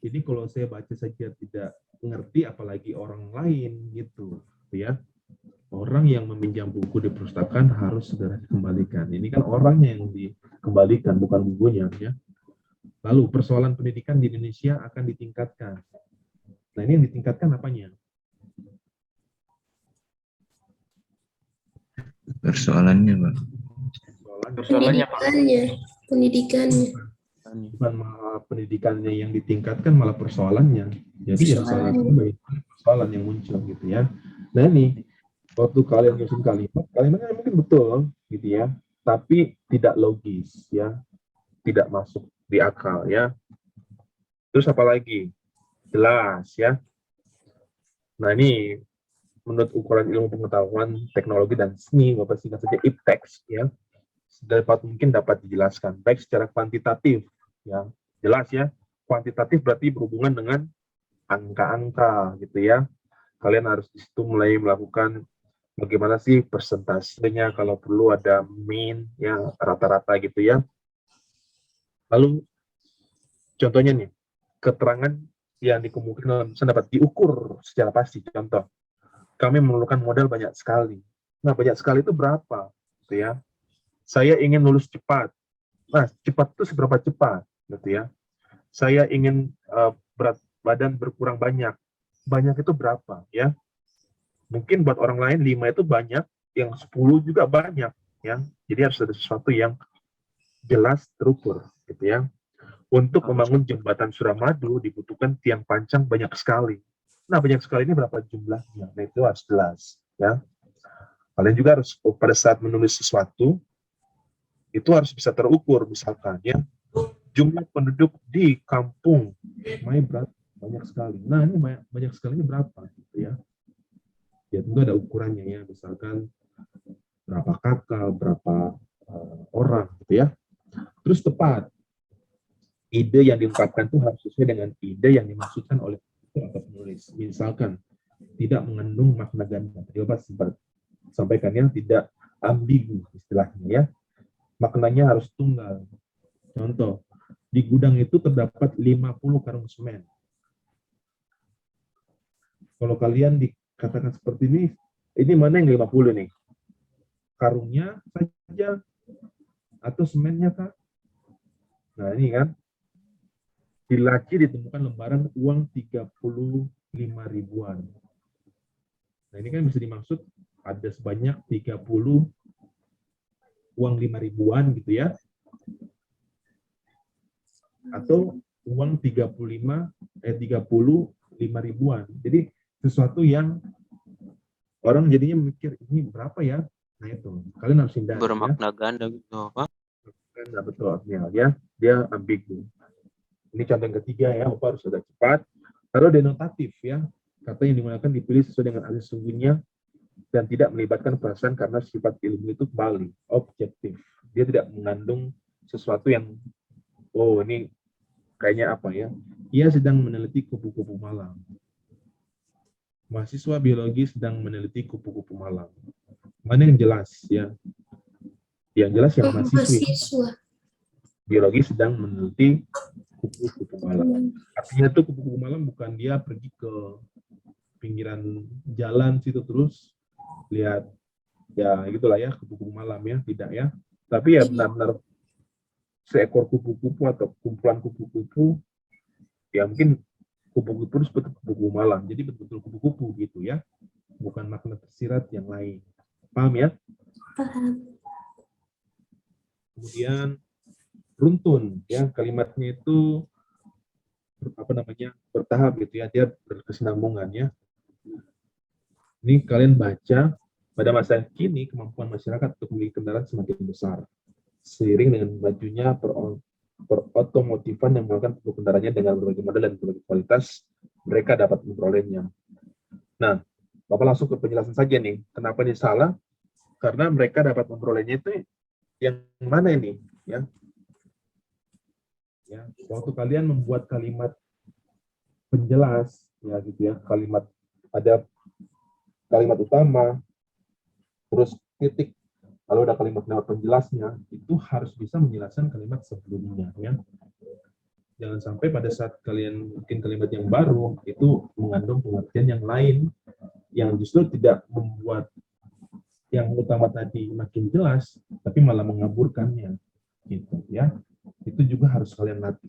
Ini kalau saya baca saja tidak mengerti, apalagi orang lain gitu, ya. Orang yang meminjam buku di perpustakaan harus segera dikembalikan. Ini kan orangnya yang dikembalikan, bukan bukunya, ya. Lalu persoalan pendidikan di Indonesia akan ditingkatkan. Nah ini yang ditingkatkan apanya? Persoalannya, Pak. Persoalannya, Pak. Pendidikannya. Bukan malah pendidikannya yang ditingkatkan, malah persoalannya. Jadi ya persoalan yang muncul gitu ya. Nah ini waktu kalian nyusun kalimatnya mungkin betul gitu ya, tapi tidak logis ya, tidak masuk di akal ya. Terus apa lagi? Jelas ya. Nah ini menurut ukuran ilmu pengetahuan teknologi dan seni, Bapak singkat saja IPTEX ya, dapat mungkin dapat dijelaskan baik secara kuantitatif ya, jelas ya. Kuantitatif berarti berhubungan dengan angka-angka gitu ya. Kalian harus di situ mulai melakukan bagaimana sih persentasenya, kalau perlu ada mean ya, rata-rata gitu ya. Lalu contohnya nih, keterangan yang dikemukakan dapat diukur secara pasti. Contoh, kami memerlukan modal banyak sekali. Nah, banyak sekali itu berapa? Gitu ya. Saya ingin lulus cepat. Nah, cepat itu seberapa cepat? Gitu ya. Saya ingin berat badan berkurang banyak. Banyak itu berapa? Ya. Mungkin buat orang lain 5 itu banyak, yang 10 juga banyak. Ya. Jadi harus ada sesuatu yang jelas terukur. Gitu ya. Untuk membangun jembatan Suramadu dibutuhkan tiang panjang banyak sekali. Nah, banyak sekali ini berapa jumlahnya? Nah, itu harus jelas. Ya. Kalian juga harus pada saat menulis sesuatu, itu harus bisa terukur. Misalkan, ya, jumlah penduduk di kampung Mai banyak sekali. Nah, ini banyak sekali ini berapa? Gitu ya. Ya, tentu ada ukurannya ya. Misalkan, berapa kakak, berapa orang, gitu ya. Terus tepat. Ide yang diungkapkan itu harus sesuai dengan ide yang dimaksudkan oleh atau penulis. Misalkan tidak mengandung makna ganda. Tadi Bapak sempat sampaikan yang tidak ambigu istilahnya ya. Maknanya harus tunggal. Contoh, di gudang itu terdapat 50 karung semen. Kalau kalian dikatakan seperti ini mana yang 50 nih? Karungnya saja atau semennya Kak? Nah, ini kan di laci ditemukan lembaran uang 30 5.000-an. Nah, ini kan bisa dimaksud ada sebanyak 30 uang 5.000-an gitu ya. Atau uang 30 5.000-an. Jadi sesuatu yang orang jadinya mikir ini berapa ya? Nah itu, kalian harus hindari ya. Bermakna ganda gitu apa? Nah, betul ya, dia ambigu. Ini contoh yang ketiga ya, Bapak harus agak cepat. Lalu denotatif ya, kata yang digunakan dipilih sesuai dengan asli sesungguhnya dan tidak melibatkan perasaan karena sifat ilmu itu kembali objektif. Dia tidak mengandung sesuatu yang ini kayaknya apa ya? Ia sedang meneliti kupu-kupu malam. Mahasiswa biologi sedang meneliti kupu-kupu malam. Mana yang jelas ya? Yang jelas yang mahasiswa. Biologi sedang meneliti kupu-kupu malam. Artinya itu kupu-kupu malam bukan dia pergi ke pinggiran jalan situ terus lihat ya gitulah ya kupu-kupu malam ya, tidak ya. Tapi ya benar-benar seekor kupu-kupu atau kumpulan kupu-kupu ya mungkin kupu-kupu itu seperti kupu-kupu malam. Jadi betul-betul kupu-kupu gitu ya. Bukan makna tersirat yang lain. Paham ya? Paham. Kemudian runtun ya, kalimatnya itu bertahap gitu ya, dia berkesinambungan ya. Ini kalian baca, pada masa kini kemampuan masyarakat untuk memiliki kendaraan semakin besar seiring dengan majunya perotomotifan yang melakukan produk kendaraannya dengan berbagai model dan berbagai kualitas, mereka dapat memperolehnya. Nah, Bapak langsung ke penjelasan saja nih, kenapa ini salah? Karena mereka dapat memperolehnya itu yang mana ini ya? Ya, waktu kalian membuat kalimat penjelas ya gitu ya, kalimat ada kalimat utama terus titik lalu ada kalimat penjelasnya, itu harus bisa menjelaskan kalimat sebelumnya ya. Jangan sampai pada saat kalian bikin kalimat yang baru itu mengandung pengertian yang lain yang justru tidak membuat yang utama tadi makin jelas tapi malah mengaburkannya gitu ya. Itu juga harus kalian latih.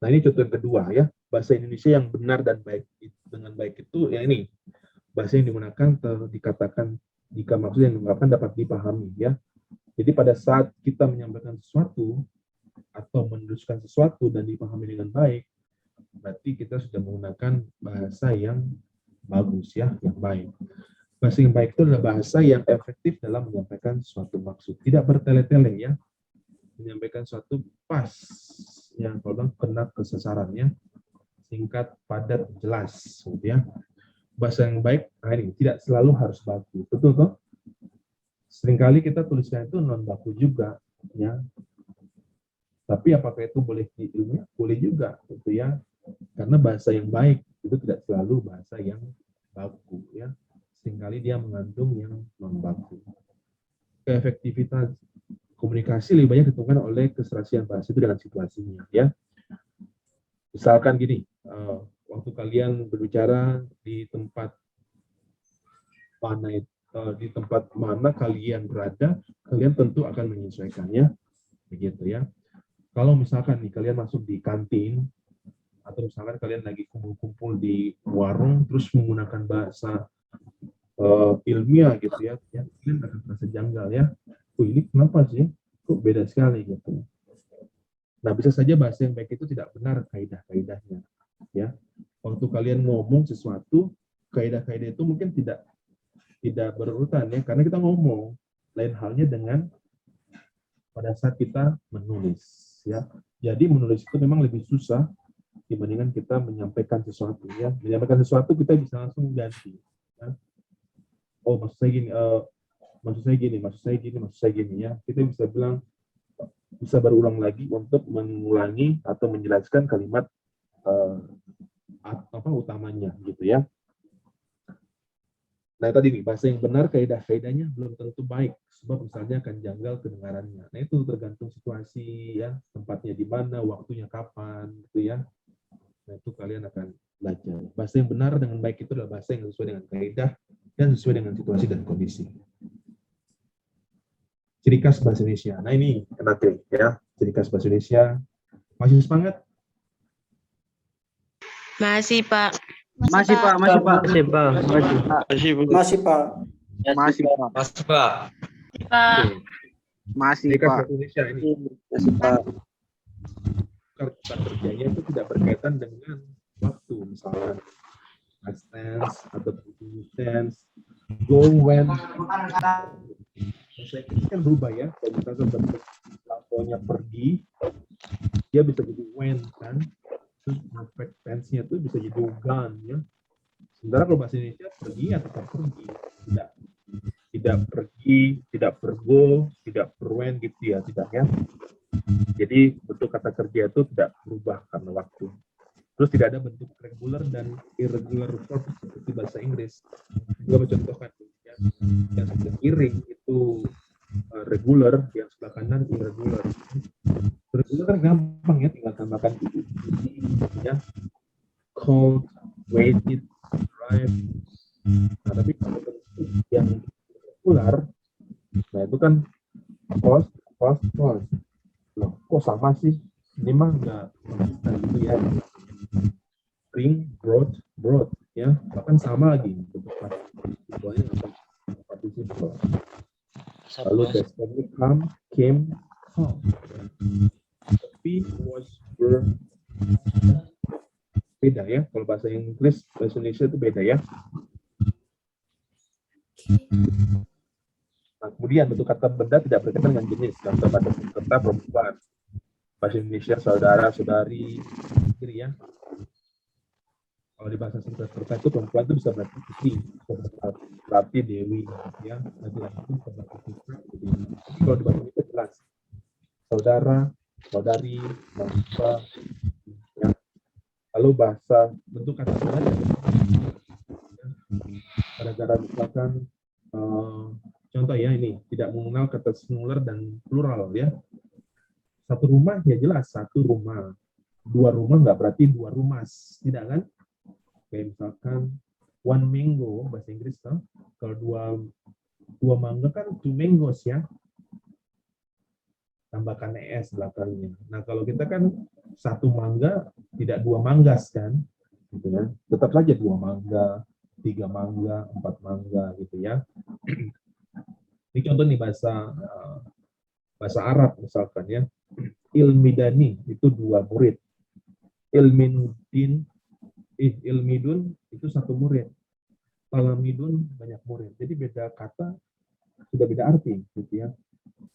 Nah, ini contoh yang kedua ya, bahasa Indonesia yang benar dan baik dengan baik itu ya ini bahasa yang digunakan dikatakan jika maksud yang digunakan dapat dipahami ya. Jadi pada saat kita menyampaikan sesuatu atau menuliskan sesuatu dan dipahami dengan baik, berarti kita sudah menggunakan bahasa yang bagus ya, yang baik. Bahasa yang baik itu adalah bahasa yang efektif dalam menyampaikan suatu maksud, tidak bertele-tele ya, menyampaikan suatu pas yang kalau kena ke sasarannya, singkat, padat, jelas, gitu ya. Bahasa yang baik, nah ini tidak selalu harus baku, betul toh? Seringkali kita tuliskan itu non baku juga, ya. Tapi apakah itu boleh di ilmiah? Boleh juga, gitu ya. Karena bahasa yang baik itu tidak selalu bahasa yang baku, ya. Seringkali dia mengandung yang non baku. Keefektivitas komunikasi lebih banyak ditentukan oleh keserasian bahasa itu dengan situasinya, ya. Misalkan gini, waktu kalian berbicara di tempat mana kalian berada, kalian tentu akan menyesuaikannya, begitu ya. Kalau misalkan nih kalian masuk di kantin atau misalkan kalian lagi kumpul-kumpul di warung terus menggunakan bahasa ilmiah gitu ya, kalian akan merasa janggal ya. Ini kenapa sih? Kok beda sekali gitu. Nah, bisa saja bahasa yang baik itu tidak benar kaidah-kaidahnya, ya. Waktu kalian ngomong sesuatu, kaidah-kaidah itu mungkin tidak berurutan ya, karena kita ngomong. Lain halnya dengan pada saat kita menulis, ya. Jadi menulis itu memang lebih susah dibandingkan kita menyampaikan sesuatu, ya. Menyampaikan sesuatu kita bisa langsung ganti. Ya. Oh, maksud saya gini, ya. Kita bisa bilang, bisa berulang lagi untuk mengulangi atau menjelaskan kalimat utamanya gitu ya. Nah tadi nih, bahasa yang benar kaidah-kaidahnya belum tentu baik sebab misalnya akan janggal kedengarannya. Nah itu tergantung situasi ya, tempatnya di mana, waktunya kapan gitu ya. Nah itu kalian akan belajar. Bahasa yang benar dengan baik itu adalah bahasa yang sesuai dengan kaidah dan sesuai dengan situasi dan kondisi. Ciri khas bahasa Indonesia. Nah ini kenapa ya? Ciri khas bahasa Indonesia. Masih semangat? Masih, Pak. Masih Pak, masih Pak. Masih, Pak. Masih. Masih, Bu. Masih, Pak. Masih, Pak. Masih, Pak. Pak. Masih, Ini kan Pak. bahasa Indonesia ini. Masih, Pak. Kata kerjanya itu tidak berkaitan dengan waktu, misalnya past tense atau present tense, go, when. Bahasa Inggris kan berubah ya. Kalau misalnya lampaunya pergi, dia bisa jadi when kan. Terus perfect tense-nya itu bisa jadi gone ya. Sementara kalau bahasa Indonesia pergi ya tetap pergi, tidak pergi, tidak pergo, tidak perwen gitu ya, tidak ya. Jadi bentuk kata kerja itu tidak berubah karena waktu. Terus tidak ada bentuk regular dan irregular verb seperti bahasa Inggris. Juga mencontohkan ya, yang sebelah kiri itu regular, yang sebelah kanan irregular. Regular kan gampang ya, tinggal tambahkan ya. Called, waited, drive. Nah, tapi kalau bentuk yang irregular, nah itu kan post. Loh, kok sama sih? Ini mah nggak konsisten gitu ya. Bring, brought, ya. Bahkan sama lagi bentuk partisiple participle. Lalu describe come, came, come. Tapi was, were, beda ya. Kalau bahasa Inggris, bahasa Indonesia itu beda ya. Nah, kemudian bentuk kata benda tidak berkaitan dengan jenis. Contoh pada kata perempuan. Bahasa Indonesia saudara, saudari, istri ya. Kalau di bahasa Sanskerta itu perempuan itu bisa berarti istri, berarti dewi ya. Nanti itu bisa berarti putra, dewi. Tapi kalau di bahasa Indonesia jelas. Saudara, saudari, mahasiswa, ya. Lalu bahasa bentuk kata benda gara-gara misalkan contoh ya ini, tidak mengenal kata singular dan plural ya. Satu rumah ya jelas, satu rumah. Dua rumah nggak berarti dua rumah, tidak kan? Kayak misalkan one mango, bahasa Inggris kan? Kalau dua mangga kan two mangoes ya. Tambahkan es belakangnya. Nah kalau kita kan satu mangga, tidak dua manggas kan? Gitu ya. Tetap saja dua mangga, tiga mangga, empat mangga gitu ya. Ini contoh nih bahasa Arab misalkan ya. Ilmidani itu dua murid. Ilmidun itu satu murid. Talamidun banyak murid. Jadi beda kata sudah beda arti gitu ya.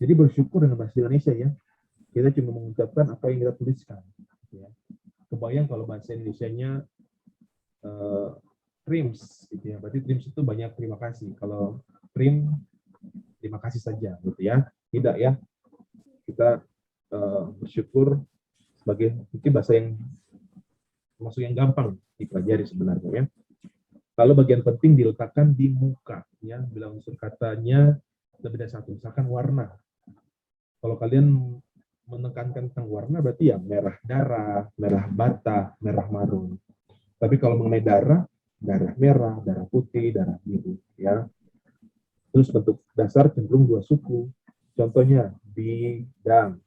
Jadi bersyukur dengan bahasa Indonesia ya. Kita cuma mengucapkan apa yang kita tuliskan gitu ya. Kebayang kalau bahasa Indonesianya trims gitu ya. Berarti trims itu banyak terima kasih. Kalau trim terima kasih saja gitu ya. Tidak ya. Kita bersyukur sebagai mungkin bahasa yang termasuk yang gampang dipelajari sebenarnya ya. Lalu bagian penting diletakkan di muka ya. Bila unsur katanya lebih dari satu, misalkan warna. Kalau kalian menekankan tentang warna berarti ya merah darah, merah bata, merah marun. Tapi kalau mengenai darah merah, darah putih, darah biru ya. Terus bentuk dasar cenderung dua suku. Contohnya bidang,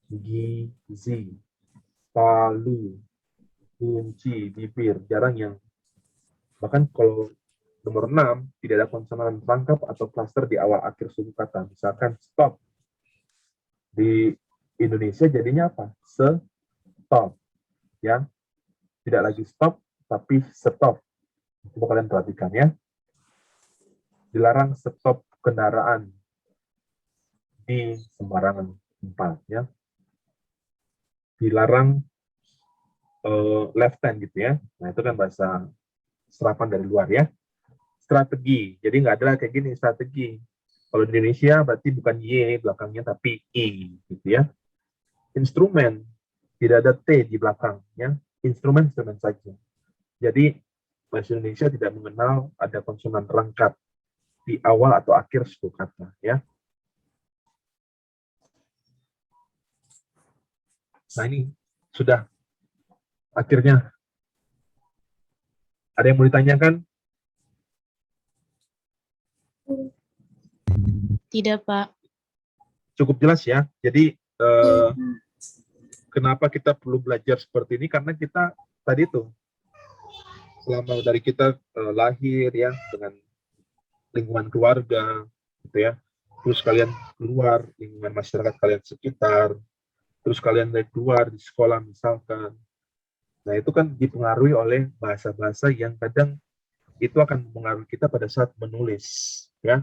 gizi, palu, kunci, bibir, jarang yang bahkan kalau nomor 6 tidak ada konsonan rangkap atau klaster di awal akhir suku kata. Misalkan stop. Di Indonesia jadinya apa? Stop. Ya. Tidak lagi stop tapi stop. Coba kalian perhatikan ya. Dilarang stop kendaraan di sembarangan tempat ya. Dilarang left hand gitu ya. Nah itu kan bahasa serapan dari luar ya. Strategi. Jadi nggak ada kayak gini strategi. Kalau di Indonesia berarti bukan Y belakangnya tapi I gitu ya. Instrumen. Tidak ada T di belakangnya. Instrumen saja. Jadi bahasa Indonesia tidak mengenal ada konsonan rangkap di awal atau akhir suku kata ya. Nah ini sudah akhirnya. Ada yang mau ditanyakan? Tidak, Pak. Cukup jelas ya. Jadi kenapa kita perlu belajar seperti ini? Karena kita tadi tuh selama dari kita lahir ya dengan lingkungan keluarga gitu ya, terus kalian keluar lingkungan masyarakat kalian sekitar, terus kalian dari keluar di sekolah misalkan, nah itu kan dipengaruhi oleh bahasa-bahasa yang kadang itu akan mempengaruhi kita pada saat menulis ya.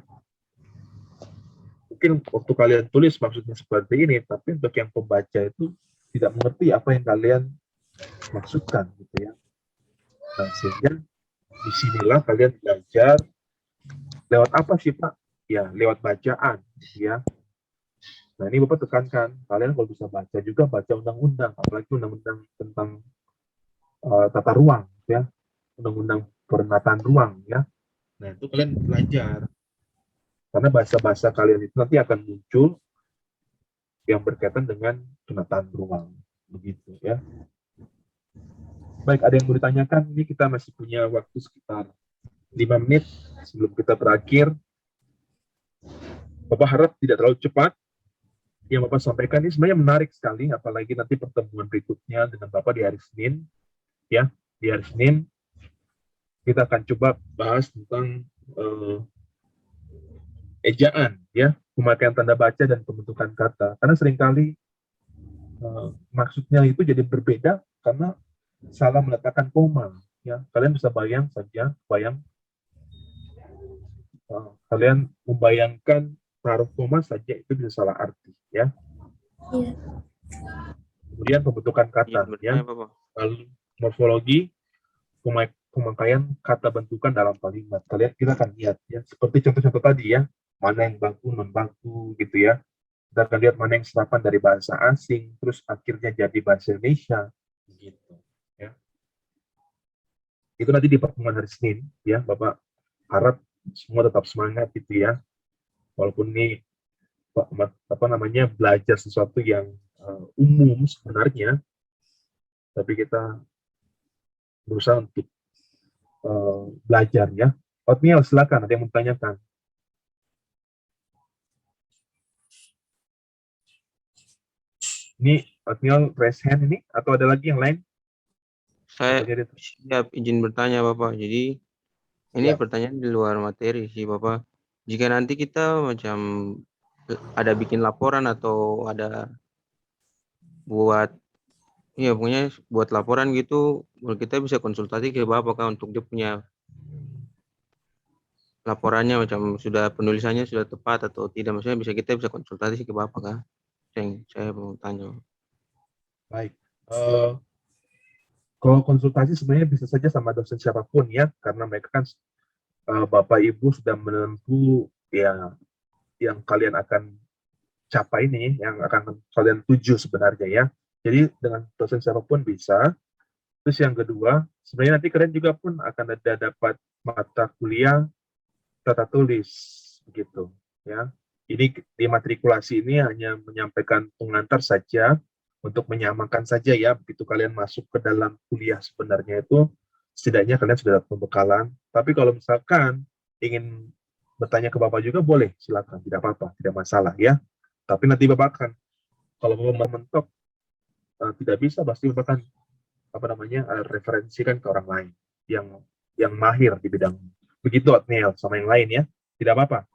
Mungkin waktu kalian tulis maksudnya seperti ini, tapi untuk yang pembaca itu tidak mengerti apa yang kalian maksudkan gitu ya. Nah, sehingga disinilah kalian belajar lewat apa sih Pak? Ya, lewat bacaan ya. Nah, ini Bapak tekankan, kalian kalau bisa baca juga baca undang-undang, apalagi undang-undang tentang tata ruang ya, undang-undang penataan ruang ya. Nah, itu kalian belajar. Karena bahasa-bahasa kalian itu nanti akan muncul yang berkaitan dengan penataan ruang begitu ya. Baik, ada yang mau ditanyakan? Ini kita masih punya waktu sekitar 5 menit sebelum kita berakhir. Bapak harap tidak terlalu cepat. Yang Bapak sampaikan ini sebenarnya menarik sekali, apalagi nanti pertemuan berikutnya dengan Bapak di hari Senin. Ya, di hari Senin kita akan coba bahas tentang ejaan, ya, pemakaian tanda baca dan pembentukan kata. Karena seringkali maksudnya itu jadi berbeda karena salah meletakkan koma. Ya, kalian bisa kalian membayangkan taruh koma saja itu bisa salah arti, ya. Iya. Kemudian pembentukan kata, ya. Lalu morfologi, pemakaian kata bentukan dalam kalimat. Kita akan lihat, ya, seperti contoh-contoh tadi, ya, mana yang baku, non-baku, gitu ya. Kita akan lihat mana yang serapan dari bahasa asing, terus akhirnya jadi bahasa Indonesia, gitu, ya. Itu nanti di pertemuan hari Senin, ya, Bapak harap semua tetap semangat gitu ya, walaupun ini belajar sesuatu yang umum sebenarnya, tapi kita berusaha untuk belajar ya. Otniel, silakan, ada yang mau ditanyakan. Ini Otniel raise hand ini, atau ada lagi yang lain? Saya siap izin bertanya Bapak. Jadi ini pertanyaan di luar materi sih Bapak. Jika nanti kita macam ada bikin laporan atau ada buat, ya pokoknya buat laporan gitu, kita bisa konsultasi ke Bapak kan untuk dia punya laporannya macam sudah penulisannya sudah tepat atau tidak, maksudnya kita bisa konsultasi ke Bapak kan? Yang saya mau tanya. Baik. Kalau konsultasi sebenarnya bisa saja sama dosen siapapun ya, karena mereka kan Bapak Ibu sudah menempuh ya yang kalian akan capai nih, yang akan kalian tuju sebenarnya ya. Jadi dengan dosen siapapun bisa. Terus yang kedua, sebenarnya nanti kalian juga pun akan dapat mata kuliah tata tulis begitu ya. Ini di matrikulasi ini hanya menyampaikan pengantar saja, untuk menyamakan saja ya, begitu kalian masuk ke dalam kuliah sebenarnya itu setidaknya kalian sudah dapat pembekalan. Tapi kalau misalkan ingin bertanya ke Bapak juga boleh, silakan, tidak apa-apa, tidak masalah ya. Tapi nanti Bapak akan, kalau Bapak mentok tidak bisa, pasti Bapak akan referensikan ke orang lain yang mahir di bidang. Begitu Otniel sama yang lain ya, tidak apa-apa.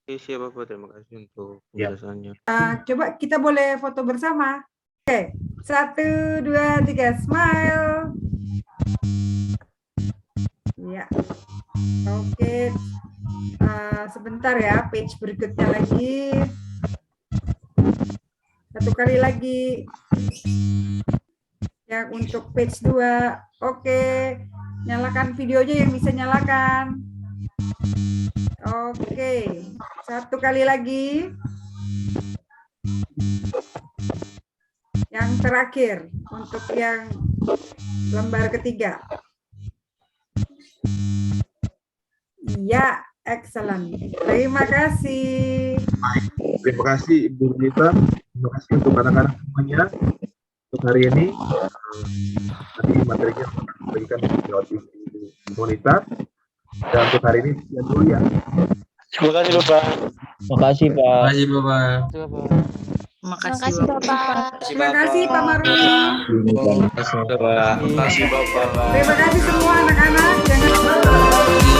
Siap Bapak, terima kasih untuk penjelasannya. Coba kita boleh foto bersama. Oke, 1, 2, 3, smile. Ya, oke. Sebentar ya, page berikutnya lagi. Satu kali lagi. Ya, untuk page 2. Oke, nyalakan videonya yang bisa nyalakan. Oke, satu kali lagi. Yang terakhir untuk yang lembar ketiga. Iya, excellent. Terima kasih. Terima kasih Ibu Rita. Terima kasih untuk anak-anak semuanya untuk hari ini. Nanti materinya akan diberikan di monitor. Dan untuk hari ini sekian dulu ya. Terima kasih Bapak. Terima kasih Pak. Terima kasih Bapak. Makasih Bapak. Terima kasih Pak Maruli. Terima kasih Bapak. Terima kasih semua anak-anak. Jangan lupa